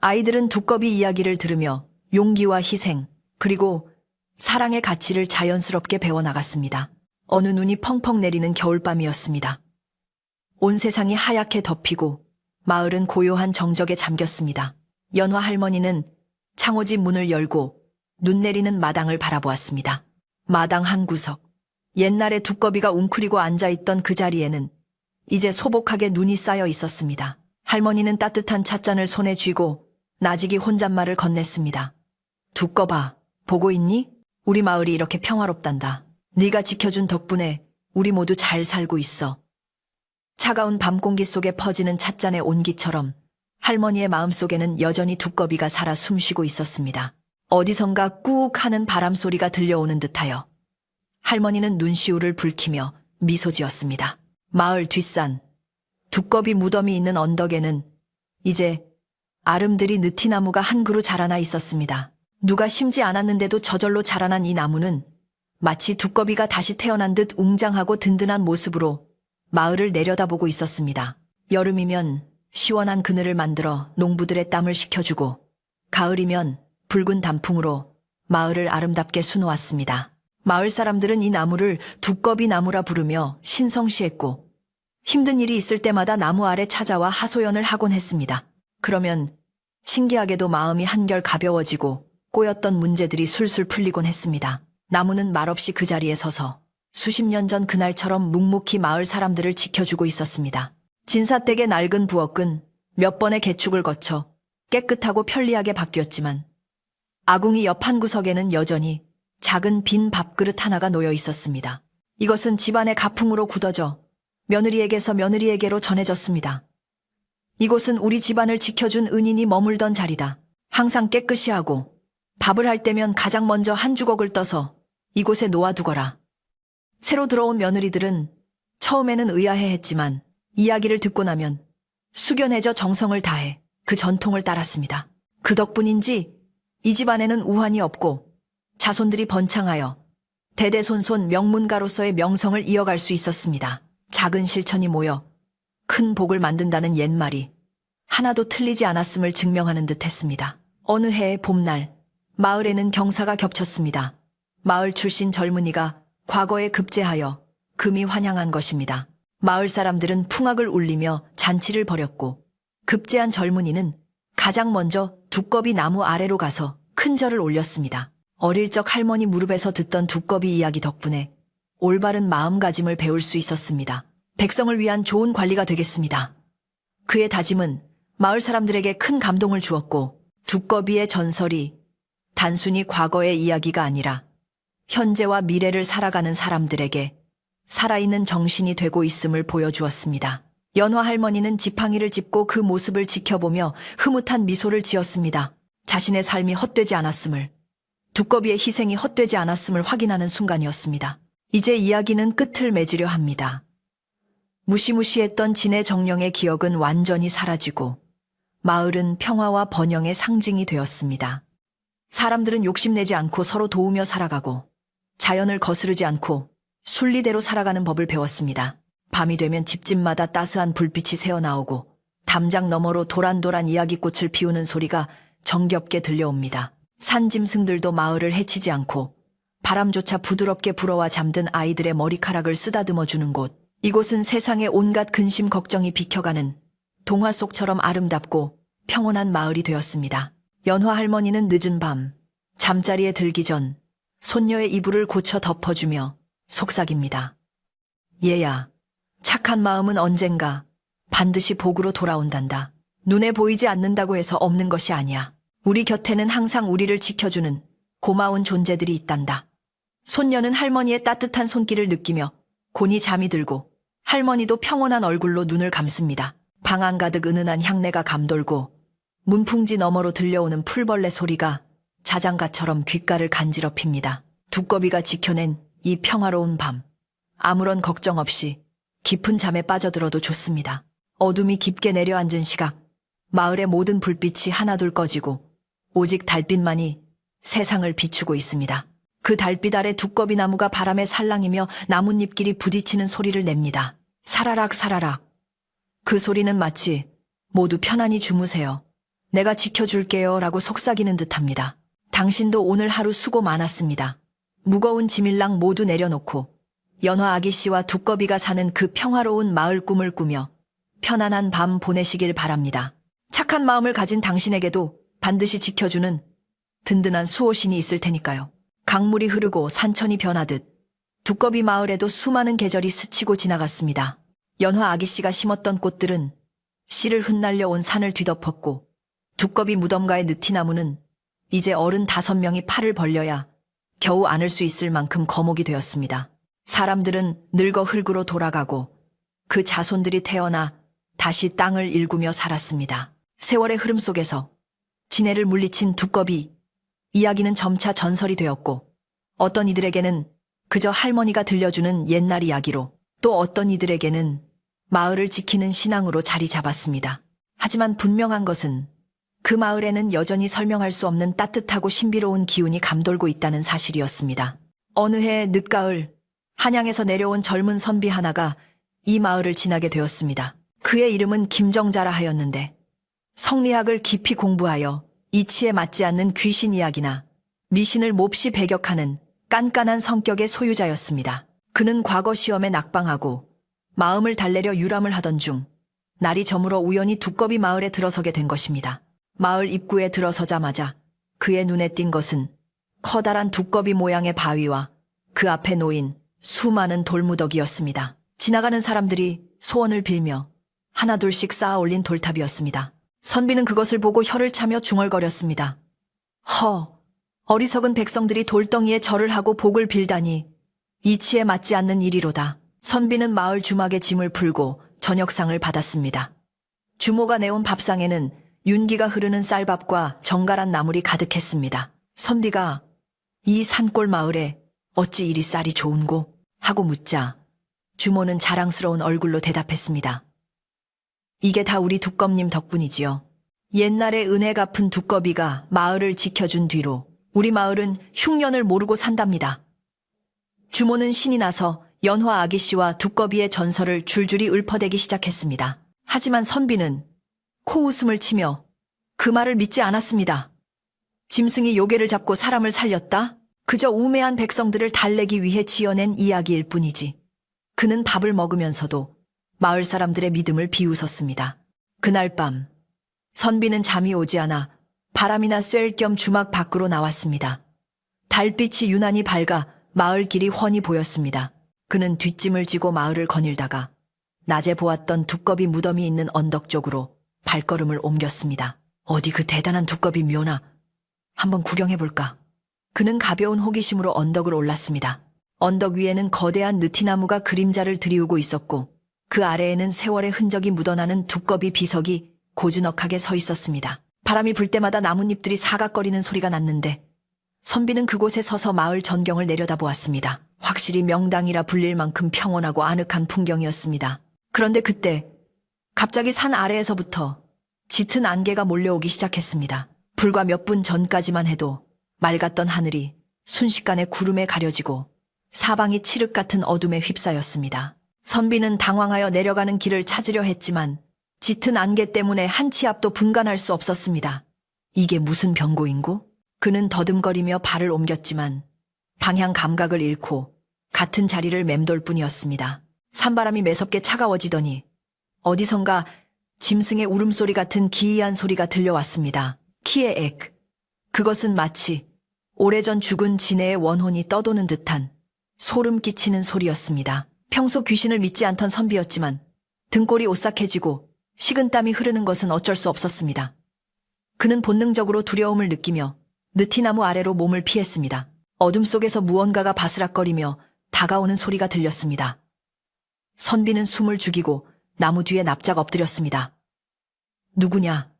아이들은 두꺼비 이야기를 들으며 용기와 희생, 그리고 사랑의 가치를 자연스럽게 배워나갔습니다. 어느 눈이 펑펑 내리는 겨울밤이었습니다. 온 세상이 하얗게 덮이고 마을은 고요한 정적에 잠겼습니다. 연화 할머니는 창호지 문을 열고 눈 내리는 마당을 바라보았습니다. 마당 한 구석, 옛날에 두꺼비가 웅크리고 앉아있던 그 자리에는 이제 소복하게 눈이 쌓여 있었습니다. 할머니는 따뜻한 찻잔을 손에 쥐고 나직이 혼잣말을 건넸습니다. 두꺼봐, 보고 있니? 우리 마을이 이렇게 평화롭단다. 네가 지켜준 덕분에 우리 모두 잘 살고 있어. 차가운 밤 공기 속에 퍼지는 찻잔의 온기처럼 할머니의 마음속에는 여전히 두꺼비가 살아 숨쉬고 있었습니다. 어디선가 꾹 하는 바람 소리가 들려오는 듯하여 할머니는 눈시울을 붉히며 미소 지었습니다. 마을 뒷산, 두꺼비 무덤이 있는 언덕에는 이제 아름드리 느티나무가 한 그루 자라나 있었습니다. 누가 심지 않았는데도 저절로 자라난 이 나무는 마치 두꺼비가 다시 태어난 듯 웅장하고 든든한 모습으로 마을을 내려다보고 있었습니다. 여름이면 시원한 그늘을 만들어 농부들의 땀을 식혀주고 가을이면 붉은 단풍으로 마을을 아름답게 수놓았습니다. 마을 사람들은 이 나무를 두꺼비 나무라 부르며 신성시했고 힘든 일이 있을 때마다 나무 아래 찾아와 하소연을 하곤 했습니다. 그러면 신기하게도 마음이 한결 가벼워지고 꼬였던 문제들이 술술 풀리곤 했습니다. 나무는 말없이 그 자리에 서서 수십 년 전 그날처럼 묵묵히 마을 사람들을 지켜주고 있었습니다. 진사댁의 낡은 부엌은 몇 번의 개축을 거쳐 깨끗하고 편리하게 바뀌었지만 아궁이 옆 한 구석에는 여전히 작은 빈 밥그릇 하나가 놓여 있었습니다. 이것은 집안의 가풍으로 굳어져 며느리에게서 며느리에게로 전해졌습니다. 이곳은 우리 집안을 지켜준 은인이 머물던 자리다. 항상 깨끗이 하고 밥을 할 때면 가장 먼저 한 주걱을 떠서 이곳에 놓아두거라. 새로 들어온 며느리들은 처음에는 의아해했지만 이야기를 듣고 나면 숙연해져 정성을 다해 그 전통을 따랐습니다. 그 덕분인지 이 집안에는 우환이 없고 자손들이 번창하여 대대손손 명문가로서의 명성을 이어갈 수 있었습니다. 작은 실천이 모여 큰 복을 만든다는 옛말이 하나도 틀리지 않았음을 증명하는 듯 했습니다. 어느 해의 봄날, 마을에는 경사가 겹쳤습니다. 마을 출신 젊은이가 과거에 급제하여 금이 환향한 것입니다. 마을 사람들은 풍악을 울리며 잔치를 벌였고 급제한 젊은이는 가장 먼저 두꺼비 나무 아래로 가서 큰 절을 올렸습니다. 어릴 적 할머니 무릎에서 듣던 두꺼비 이야기 덕분에 올바른 마음가짐을 배울 수 있었습니다. 백성을 위한 좋은 관리가 되겠습니다. 그의 다짐은 마을 사람들에게 큰 감동을 주었고 두꺼비의 전설이 단순히 과거의 이야기가 아니라 현재와 미래를 살아가는 사람들에게 살아있는 정신이 되고 있음을 보여주었습니다. 연화 할머니는 지팡이를 짚고 그 모습을 지켜보며 흐뭇한 미소를 지었습니다. 자신의 삶이 헛되지 않았음을, 두꺼비의 희생이 헛되지 않았음을 확인하는 순간이었습니다. 이제 이야기는 끝을 맺으려 합니다. 무시무시했던 진해 정령의 기억은 완전히 사라지고 마을은 평화와 번영의 상징이 되었습니다. 사람들은 욕심내지 않고 서로 도우며 살아가고 자연을 거스르지 않고 순리대로 살아가는 법을 배웠습니다. 밤이 되면 집집마다 따스한 불빛이 새어나오고 담장 너머로 도란도란 이야기꽃을 피우는 소리가 정겹게 들려옵니다. 산짐승들도 마을을 해치지 않고 바람조차 부드럽게 불어와 잠든 아이들의 머리카락을 쓰다듬어 주는 곳. 이곳은 세상의 온갖 근심 걱정이 비켜가는 동화 속처럼 아름답고 평온한 마을이 되었습니다. 연화 할머니는 늦은 밤 잠자리에 들기 전 손녀의 이불을 고쳐 덮어주며 속삭입니다. 얘야, 착한 마음은 언젠가 반드시 복으로 돌아온단다. 눈에 보이지 않는다고 해서 없는 것이 아니야. 우리 곁에는 항상 우리를 지켜주는 고마운 존재들이 있단다. 손녀는 할머니의 따뜻한 손길을 느끼며 곤히 잠이 들고 할머니도 평온한 얼굴로 눈을 감습니다. 방 안 가득 은은한 향내가 감돌고 문풍지 너머로 들려오는 풀벌레 소리가 자장가처럼 귓가를 간지럽힙니다. 두꺼비가 지켜낸 이 평화로운 밤. 아무런 걱정 없이 깊은 잠에 빠져들어도 좋습니다. 어둠이 깊게 내려앉은 시각, 마을의 모든 불빛이 하나둘 꺼지고 오직 달빛만이 세상을 비추고 있습니다. 그 달빛 아래 두꺼비 나무가 바람에 살랑이며 나뭇잎끼리 부딪히는 소리를 냅니다. 사라락 사라락. 그 소리는 마치 모두 편안히 주무세요. 내가 지켜줄게요 라고 속삭이는 듯합니다. 당신도 오늘 하루 수고 많았습니다. 무거운 짐일랑 모두 내려놓고 연화 아기씨와 두꺼비가 사는 그 평화로운 마을 꿈을 꾸며 편안한 밤 보내시길 바랍니다. 착한 마음을 가진 당신에게도 반드시 지켜주는 든든한 수호신이 있을 테니까요. 강물이 흐르고 산천이 변하듯 두꺼비 마을에도 수많은 계절이 스치고 지나갔습니다. 연화 아기씨가 심었던 꽃들은 씨를 흩날려 온 산을 뒤덮었고 두꺼비 무덤가의 느티나무는 이제 어른 5명이 팔을 벌려야 겨우 안을 수 있을 만큼 거목이 되었습니다. 사람들은 늙어 흙으로 돌아가고 그 자손들이 태어나 다시 땅을 일구며 살았습니다. 세월의 흐름 속에서 지네를 물리친 두꺼비 이야기는 점차 전설이 되었고 어떤 이들에게는 그저 할머니가 들려주는 옛날 이야기로 또 어떤 이들에게는 마을을 지키는 신앙으로 자리 잡았습니다. 하지만 분명한 것은 그 마을에는 여전히 설명할 수 없는 따뜻하고 신비로운 기운이 감돌고 있다는 사실이었습니다. 어느 해 늦가을 한양에서 내려온 젊은 선비 하나가 이 마을을 지나게 되었습니다. 그의 이름은 김정자라 하였는데 성리학을 깊이 공부하여 이치에 맞지 않는 귀신 이야기나 미신을 몹시 배격하는 깐깐한 성격의 소유자였습니다. 그는 과거 시험에 낙방하고 마음을 달래려 유람을 하던 중 날이 저물어 우연히 두꺼비 마을에 들어서게 된 것입니다. 마을 입구에 들어서자마자 그의 눈에 띈 것은 커다란 두꺼비 모양의 바위와 그 앞에 놓인 수많은 돌무더기였습니다. 지나가는 사람들이 소원을 빌며 하나둘씩 쌓아 올린 돌탑이었습니다. 선비는 그것을 보고 혀를 차며 중얼거렸습니다. 어리석은 백성들이 돌덩이에 절을 하고 복을 빌다니 이치에 맞지 않는 일이로다. 선비는 마을 주막에 짐을 풀고 저녁상을 받았습니다. 주모가 내온 밥상에는 윤기가 흐르는 쌀밥과 정갈한 나물이 가득했습니다. 선비가 이 산골 마을에 어찌 이리 쌀이 좋은고? 하고 묻자 주모는 자랑스러운 얼굴로 대답했습니다. 이게 다 우리 두껍님 덕분이지요. 옛날에 은혜 갚은 두꺼비가 마을을 지켜준 뒤로 우리 마을은 흉년을 모르고 산답니다. 주모는 신이 나서 연화 아기씨와 두꺼비의 전설을 줄줄이 읊어대기 시작했습니다. 하지만 선비는 코웃음을 치며 그 말을 믿지 않았습니다. 짐승이 요괴를 잡고 사람을 살렸다? 그저 우매한 백성들을 달래기 위해 지어낸 이야기일 뿐이지. 그는 밥을 먹으면서도 마을 사람들의 믿음을 비웃었습니다. 그날 밤 선비는 잠이 오지 않아 바람이나 쐴 겸 주막 밖으로 나왔습니다. 달빛이 유난히 밝아 마을 길이 훤히 보였습니다. 그는 뒷짐을 지고 마을을 거닐다가 낮에 보았던 두꺼비 무덤이 있는 언덕 쪽으로 발걸음을 옮겼습니다. 어디 그 대단한 두꺼비 묘나 한번 구경해볼까? 그는 가벼운 호기심으로 언덕을 올랐습니다. 언덕 위에는 거대한 느티나무가 그림자를 드리우고 있었고 그 아래에는 세월의 흔적이 묻어나는 두꺼비 비석이 고즈넉하게 서 있었습니다. 바람이 불 때마다 나뭇잎들이 사각거리는 소리가 났는데 선비는 그곳에 서서 마을 전경을 내려다보았습니다. 확실히 명당이라 불릴 만큼 평온하고 아늑한 풍경이었습니다. 그런데 그때 갑자기 산 아래에서부터 짙은 안개가 몰려오기 시작했습니다. 불과 몇 분 전까지만 해도 맑았던 하늘이 순식간에 구름에 가려지고 사방이 칠흑 같은 어둠에 휩싸였습니다. 선비는 당황하여 내려가는 길을 찾으려 했지만 짙은 안개 때문에 한 치 앞도 분간할 수 없었습니다. 이게 무슨 병고인고? 그는 더듬거리며 발을 옮겼지만 방향 감각을 잃고 같은 자리를 맴돌 뿐이었습니다. 산바람이 매섭게 차가워지더니 어디선가 짐승의 울음소리 같은 기이한 소리가 들려왔습니다. 키의 액. 그것은 마치 오래전 죽은 지네의 원혼이 떠도는 듯한 소름 끼치는 소리였습니다. 평소 귀신을 믿지 않던 선비였지만 등골이 오싹해지고 식은땀이 흐르는 것은 어쩔 수 없었습니다. 그는 본능적으로 두려움을 느끼며 느티나무 아래로 몸을 피했습니다. 어둠 속에서 무언가가 바스락거리며 다가오는 소리가 들렸습니다. 선비는 숨을 죽이고 나무 뒤에 납작 엎드렸습니다. 누구냐?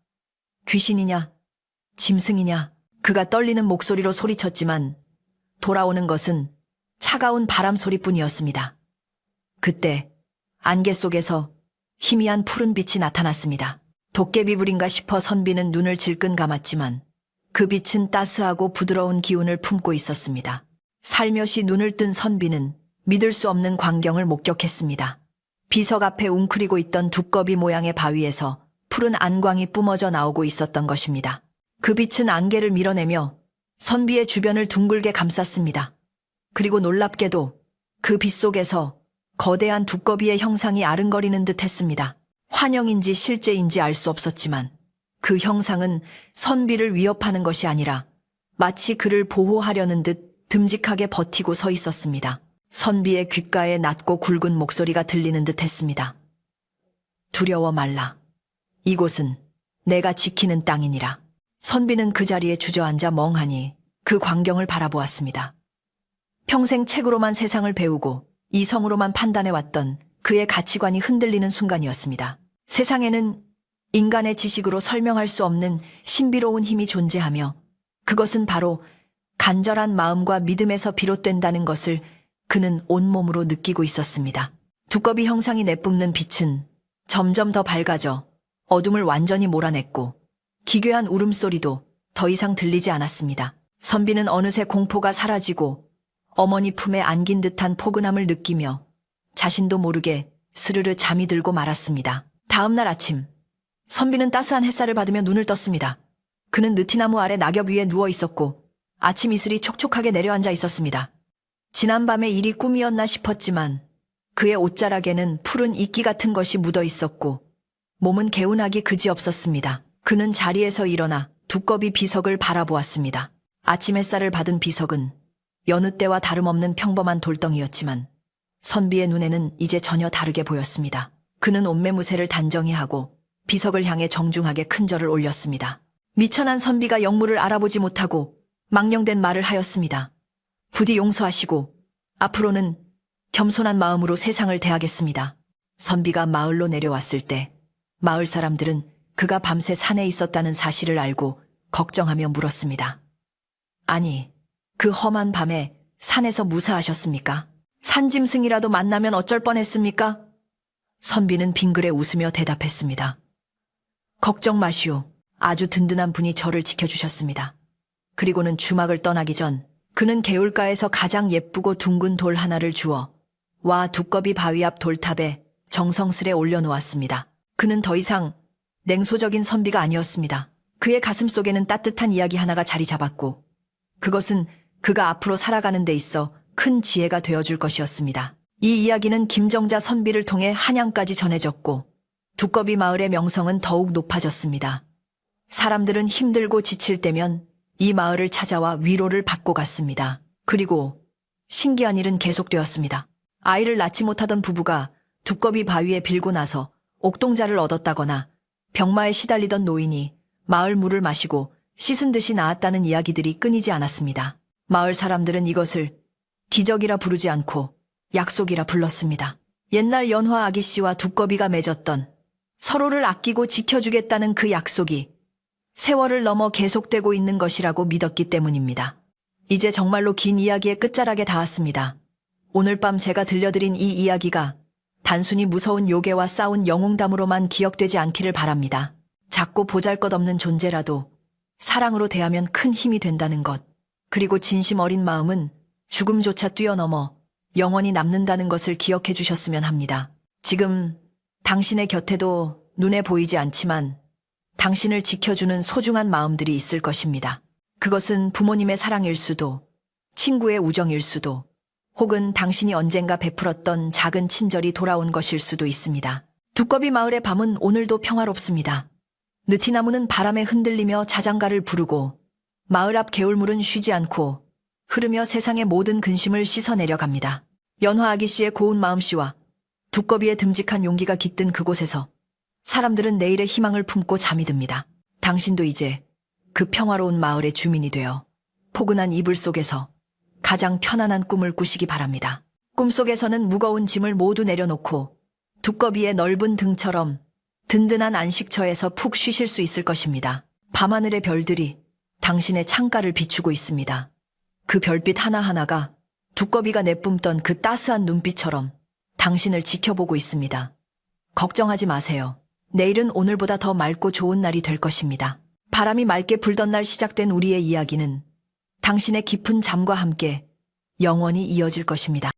귀신이냐? 짐승이냐? 그가 떨리는 목소리로 소리쳤지만 돌아오는 것은 차가운 바람 소리뿐이었습니다. 그때 안개 속에서 희미한 푸른 빛이 나타났습니다. 도깨비불인가 싶어 선비는 눈을 질끈 감았지만 그 빛은 따스하고 부드러운 기운을 품고 있었습니다. 살며시 눈을 뜬 선비는 믿을 수 없는 광경을 목격했습니다. 비석 앞에 웅크리고 있던 두꺼비 모양의 바위에서 푸른 안광이 뿜어져 나오고 있었던 것입니다. 그 빛은 안개를 밀어내며 선비의 주변을 둥글게 감쌌습니다. 그리고 놀랍게도 그 빛 속에서 거대한 두꺼비의 형상이 아른거리는 듯 했습니다. 환영인지 실제인지 알 수 없었지만 그 형상은 선비를 위협하는 것이 아니라 마치 그를 보호하려는 듯 듬직하게 버티고 서 있었습니다. 선비의 귓가에 낮고 굵은 목소리가 들리는 듯 했습니다. 두려워 말라. 이곳은 내가 지키는 땅이니라. 선비는 그 자리에 주저앉아 멍하니 그 광경을 바라보았습니다. 평생 책으로만 세상을 배우고 이성으로만 판단해왔던 그의 가치관이 흔들리는 순간이었습니다. 세상에는 인간의 지식으로 설명할 수 없는 신비로운 힘이 존재하며 그것은 바로 간절한 마음과 믿음에서 비롯된다는 것을 그는 온몸으로 느끼고 있었습니다. 두꺼비 형상이 내뿜는 빛은 점점 더 밝아져 어둠을 완전히 몰아냈고 기괴한 울음소리도 더 이상 들리지 않았습니다. 선비는 어느새 공포가 사라지고 어머니 품에 안긴 듯한 포근함을 느끼며 자신도 모르게 스르르 잠이 들고 말았습니다. 다음 날 아침, 선비는 따스한 햇살을 받으며 눈을 떴습니다. 그는 느티나무 아래 낙엽 위에 누워 있었고 아침 이슬이 촉촉하게 내려앉아 있었습니다. 지난밤의 일이 꿈이었나 싶었지만 그의 옷자락에는 푸른 이끼 같은 것이 묻어 있었고 몸은 개운하기 그지없었습니다. 그는 자리에서 일어나 두꺼비 비석을 바라보았습니다. 아침 햇살을 받은 비석은 여느 때와 다름없는 평범한 돌덩이였지만 선비의 눈에는 이제 전혀 다르게 보였습니다. 그는 옷매무새를 단정히 하고 비석을 향해 정중하게 큰 절을 올렸습니다. 미천한 선비가 영무를 알아보지 못하고 망령된 말을 하였습니다. 부디 용서하시고 앞으로는 겸손한 마음으로 세상을 대하겠습니다. 선비가 마을로 내려왔을 때 마을 사람들은 그가 밤새 산에 있었다는 사실을 알고 걱정하며 물었습니다. 아니, 그 험한 밤에 산에서 무사하셨습니까? 산짐승이라도 만나면 어쩔 뻔했습니까? 선비는 빙그레 웃으며 대답했습니다. 걱정 마시오. 아주 든든한 분이 저를 지켜주셨습니다. 그리고는 주막을 떠나기 전 그는 개울가에서 가장 예쁘고 둥근 돌 하나를 주어 와 두꺼비 바위 앞 돌탑에 정성스레 올려놓았습니다. 그는 더 이상 냉소적인 선비가 아니었습니다. 그의 가슴 속에는 따뜻한 이야기 하나가 자리 잡았고 그것은 그가 앞으로 살아가는 데 있어 큰 지혜가 되어줄 것이었습니다. 이 이야기는 김정자 선비를 통해 한양까지 전해졌고 두꺼비 마을의 명성은 더욱 높아졌습니다. 사람들은 힘들고 지칠 때면 이 마을을 찾아와 위로를 받고 갔습니다. 그리고 신기한 일은 계속되었습니다. 아이를 낳지 못하던 부부가 두꺼비 바위에 빌고 나서 옥동자를 얻었다거나 병마에 시달리던 노인이 마을 물을 마시고 씻은 듯이 나았다는 이야기들이 끊이지 않았습니다. 마을 사람들은 이것을 기적이라 부르지 않고 약속이라 불렀습니다. 옛날 연화 아기씨와 두꺼비가 맺었던 서로를 아끼고 지켜주겠다는 그 약속이 세월을 넘어 계속되고 있는 것이라고 믿었기 때문입니다. 이제 정말로 긴 이야기의 끝자락에 닿았습니다. 오늘 밤 제가 들려드린 이 이야기가 단순히 무서운 요괴와 싸운 영웅담으로만 기억되지 않기를 바랍니다. 작고 보잘것없는 존재라도 사랑으로 대하면 큰 힘이 된다는 것, 그리고 진심 어린 마음은 죽음조차 뛰어넘어 영원히 남는다는 것을 기억해 주셨으면 합니다. 지금 당신의 곁에도 눈에 보이지 않지만 당신을 지켜주는 소중한 마음들이 있을 것입니다. 그것은 부모님의 사랑일 수도, 친구의 우정일 수도, 혹은 당신이 언젠가 베풀었던 작은 친절이 돌아온 것일 수도 있습니다. 두꺼비 마을의 밤은 오늘도 평화롭습니다. 느티나무는 바람에 흔들리며 자장가를 부르고 마을 앞 개울물은 쉬지 않고 흐르며 세상의 모든 근심을 씻어내려 갑니다. 연화 아기씨의 고운 마음씨와 두꺼비의 듬직한 용기가 깃든 그곳에서 사람들은 내일의 희망을 품고 잠이 듭니다. 당신도 이제 그 평화로운 마을의 주민이 되어 포근한 이불 속에서 가장 편안한 꿈을 꾸시기 바랍니다. 꿈속에서는 무거운 짐을 모두 내려놓고 두꺼비의 넓은 등처럼 든든한 안식처에서 푹 쉬실 수 있을 것입니다. 밤하늘의 별들이 당신의 창가를 비추고 있습니다. 그 별빛 하나하나가 두꺼비가 내뿜던 그 따스한 눈빛처럼 당신을 지켜보고 있습니다. 걱정하지 마세요. 내일은 오늘보다 더 맑고 좋은 날이 될 것입니다. 바람이 맑게 불던 날 시작된 우리의 이야기는 당신의 깊은 잠과 함께 영원히 이어질 것입니다.